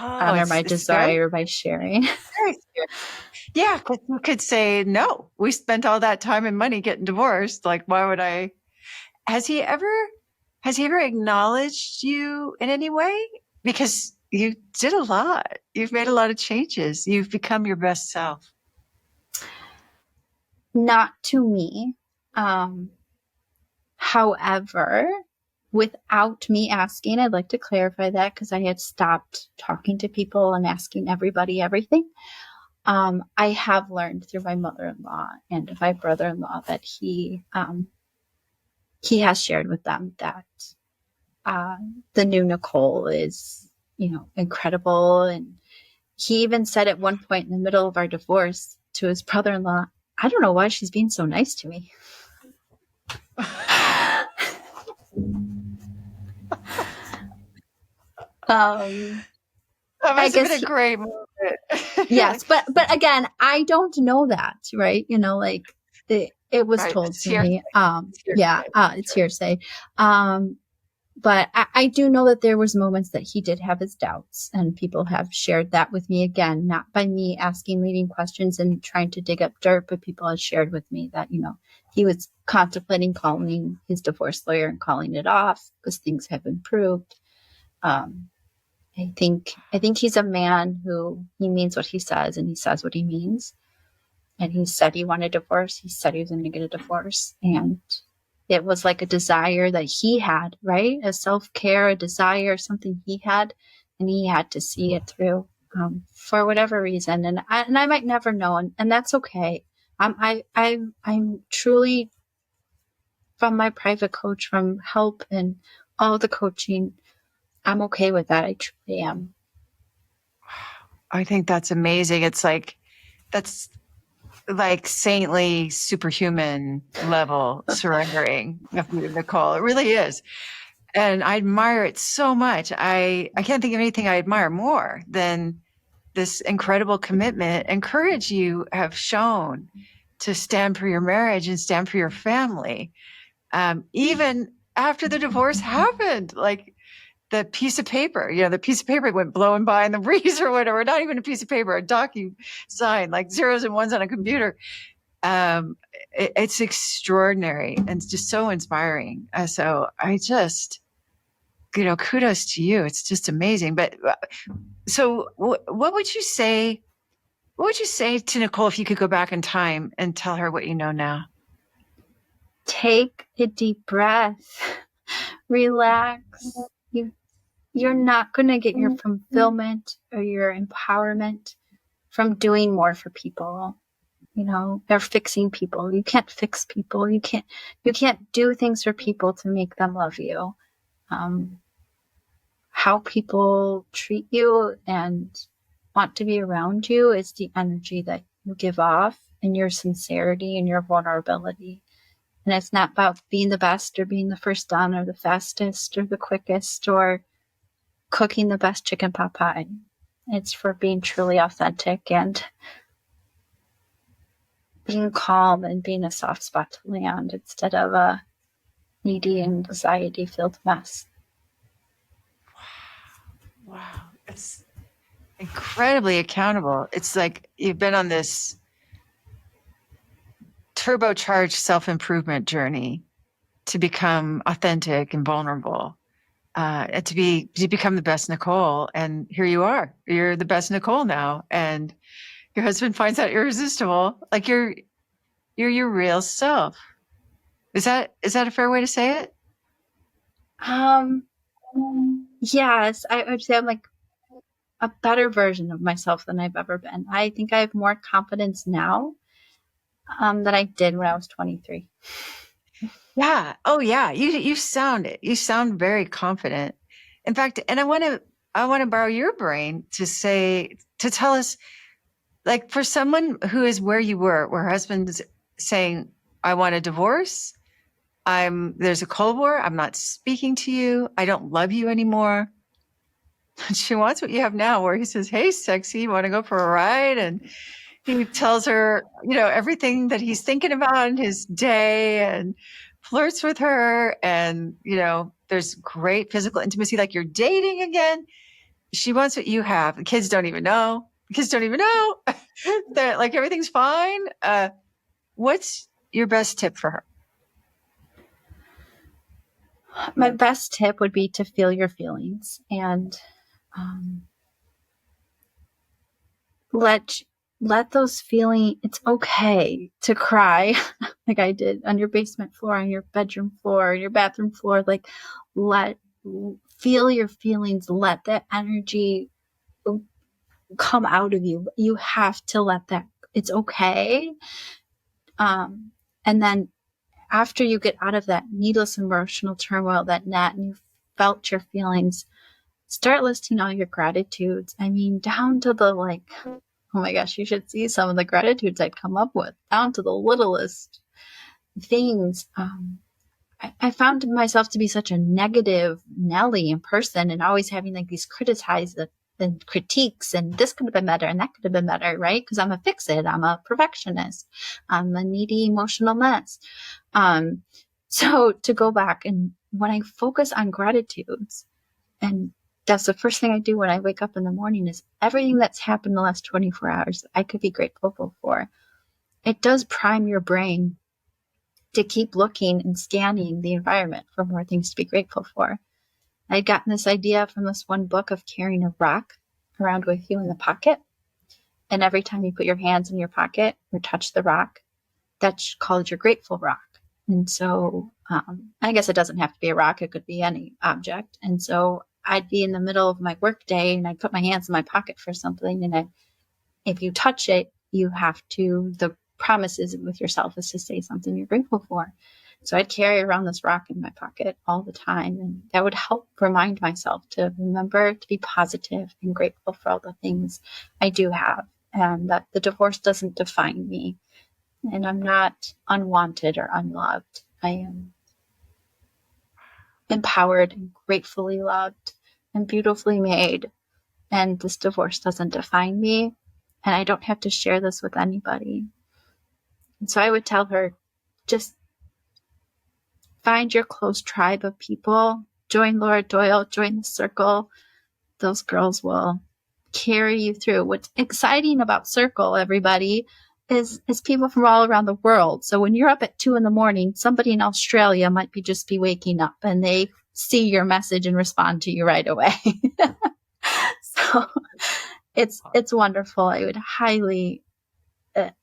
honor my desire by sharing. Very scary. Yeah, because you could say, no, we spent all that time and money getting divorced. Like, why would I? Has he ever acknowledged you in any way? Because you did a lot. You've made a lot of changes. You've become your best self. Not to me. However, without me asking, I'd like to clarify that, because I had stopped talking to people and asking everybody everything. I have learned through my mother-in-law and my brother-in-law that he has shared with them that the new Nicole is, incredible. And he even said at one point in the middle of our divorce to his brother-in-law, I don't know why she's being so nice to me. That must have been a great moment. Yes, but again, I don't know that, right? It was told to me. It's hearsay. But I do know that there was moments that he did have his doubts, and people have shared that with me, again, not by me asking leading questions and trying to dig up dirt, but people have shared with me that, he was contemplating calling his divorce lawyer and calling it off because things have improved. I think he's a man who, he means what he says, and he says what he means. And he said he wanted a divorce. He said he was going to get a divorce. And it was like a desire that he had, right? A self-care, a desire, something he had, and he had to see it through for whatever reason. And I might never know, and that's okay. I'm truly, from my private coach, from help and all the coaching, I'm okay with that. I truly am. I think that's amazing. That's like saintly, superhuman level surrendering of Nicole. It really is. And I admire it so much. I can't think of anything I admire more than this incredible commitment and courage you have shown to stand for your marriage and stand for your family. Even after the divorce happened, like the piece of paper, the piece of paper went blowing by in the breeze or whatever, not even a piece of paper, a DocuSign, like zeros and ones on a computer. It's extraordinary and it's just so inspiring. So I just, kudos to you. It's just amazing. But so what would you say? What would you say to Nicole if you could go back in time and tell her what you know now? Take a deep breath. Relax. You're not going to get your fulfillment or your empowerment from doing more for people, or fixing people. You can't fix people. You can't do things for people to make them love you. How people treat you and want to be around you is the energy that you give off, and your sincerity and your vulnerability. And it's not about being the best or being the first done or the fastest or the quickest or cooking the best chicken pot pie. It's for being truly authentic and being calm and being a soft spot to land instead of a needy, anxiety-filled mess. Wow. It's incredibly accountable. It's like you've been on this turbocharged self-improvement journey to become authentic and vulnerable, and to become the best Nicole. And here you are. You're the best Nicole now. And your husband finds that irresistible. Like you're your real self. Is that a fair way to say it? Yes, I would say I'm like a better version of myself than I've ever been. I think I have more confidence now than I did when I was 23. Yeah. Oh yeah. You sound it. You sound very confident. In fact, and I want to borrow your brain to tell us, like, for someone who is where you were, where her husband's saying, I want a divorce. There's a Cold War. I'm not speaking to you. I don't love you anymore. She wants what you have now, where he says, hey, sexy, you want to go for a ride? And he tells her, everything that he's thinking about in his day and flirts with her. And, there's great physical intimacy, like you're dating again. She wants what you have. The kids don't even know. That like everything's fine. What's your best tip for her? My best tip would be to feel your feelings and let those feelings. It's okay to cry like I did on your basement floor, on your bedroom floor, your bathroom floor. Like, feel your feelings. Let that energy come out of you. You have to let that. It's okay. And then after you get out of that needless emotional turmoil, that net, and you felt your feelings, start listing all your gratitudes. I mean, down to the oh my gosh, you should see some of the gratitudes I'd come up with, down to the littlest things. I found myself to be such a negative Nelly in person, and always having like these and critiques, and this could have been better and that could have been better, right? Because I'm a fix-it, I'm a perfectionist, I'm a needy emotional mess. So to go back, and when I focus on gratitudes, and that's the first thing I do when I wake up in the morning, is everything that's happened in the last 24 hours I could be grateful for. It does prime your brain to keep looking and scanning the environment for more things to be grateful for. I'd gotten this idea from this one book of carrying a rock around with you in the pocket. And every time you put your hands in your pocket or touch the rock, that's called your grateful rock. And so I guess it doesn't have to be a rock. It could be any object. And so I'd be in the middle of my work day and I'd put my hands in my pocket for something. And if you touch it, the promises with yourself is to say something you're grateful for. So I'd carry around this rock in my pocket all the time. And that would help remind myself to remember to be positive and grateful for all the things I do have. And that the divorce doesn't define me. And I'm not unwanted or unloved. I am empowered and gratefully loved and beautifully made. And this divorce doesn't define me. And I don't have to share this with anybody. And so I would tell her, just find your close tribe of people. Join Laura Doyle, join the circle. Those girls will carry you through. What's exciting about Circle, everybody, is people from all around the world. So when you're up at 2 a.m, somebody in Australia might be waking up, and they see your message and respond to you right away. So it's wonderful. I would highly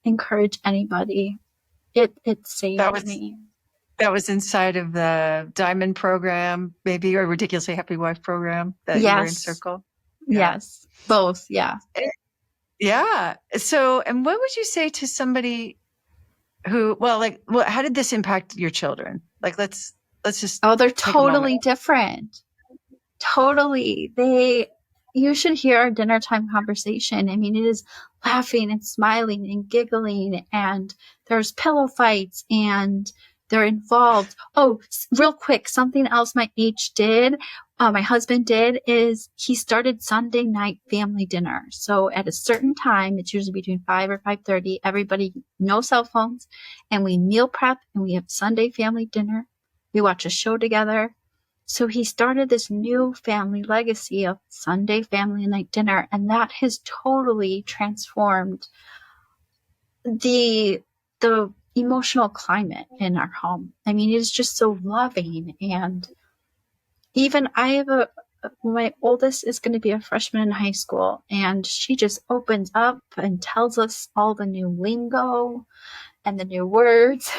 encourage anybody. It saved me. That was inside of the Diamond program, maybe, or Ridiculously Happy Wife program that you were in Circle. Yeah. Yes, both. Yeah. Yeah. So, and what would you say to somebody who, how did this impact your children? Like, let's just. Oh, they're totally different. Totally. You should hear our dinner time conversation. I mean, it is laughing and smiling and giggling, and there's pillow fights, and they're involved. Oh, real quick, something else my husband did, is he started Sunday night family dinner. So at a certain time, it's usually between 5 or 5:30, everybody, no cell phones, and we meal prep and we have Sunday family dinner. We watch a show together. So he started this new family legacy of Sunday family night dinner, and that has totally transformed the emotional climate in our home. I mean, it's just so loving. And even my oldest is going to be a freshman in high school, and she just opens up and tells us all the new lingo and the new words.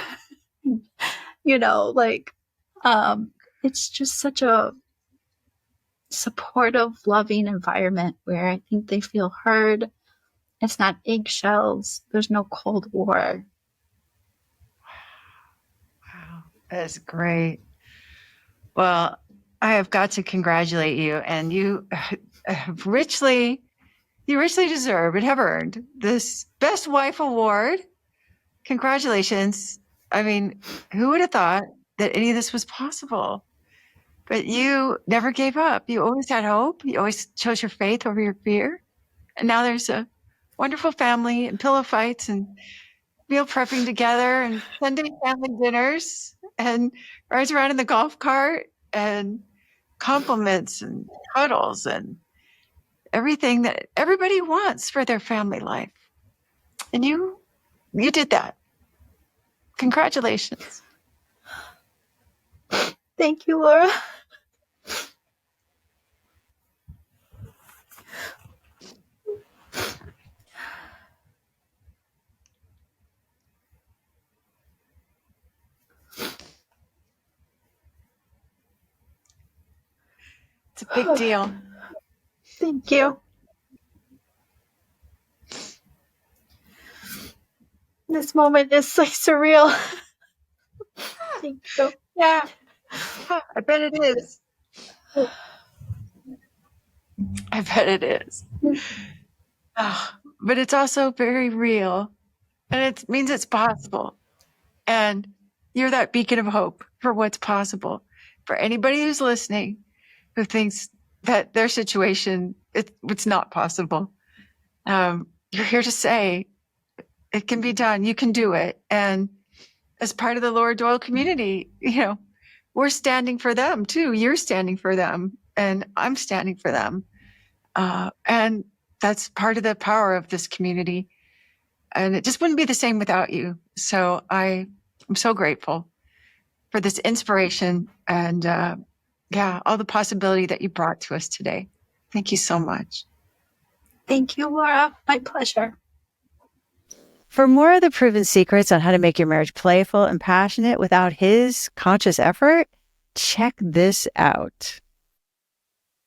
It's just such a supportive, loving environment where I think they feel heard. It's not eggshells. There's no Cold War. Wow, that's great. Well, I have got to congratulate you, and you richly deserve and have earned this Best Wife Award. Congratulations. I mean, who would have thought that any of this was possible? But you never gave up. You always had hope. You always chose your faith over your fear. And now there's a wonderful family and pillow fights and meal prepping together and Sunday family dinners and rides around in the golf cart and compliments and cuddles and everything that everybody wants for their family life. And you did that. Congratulations. Thank you, Laura. It's a big deal. Thank you. This moment is like surreal. Thank you. Yeah, I bet it is. I bet it is. But it's also very real, and it means it's possible. And you're that beacon of hope for what's possible. For anybody who's listening who thinks that their situation, it's not possible, you're here to say it can be done. You can do it. And as part of the Laura Doyle community, we're standing for them too. You're standing for them, and I'm standing for them. And that's part of the power of this community. And it just wouldn't be the same without you. So I'm so grateful for this inspiration and all the possibility that you brought to us today. Thank you so much. Thank you, Laura. My pleasure. For more of the proven secrets on how to make your marriage playful and passionate without his conscious effort, check this out.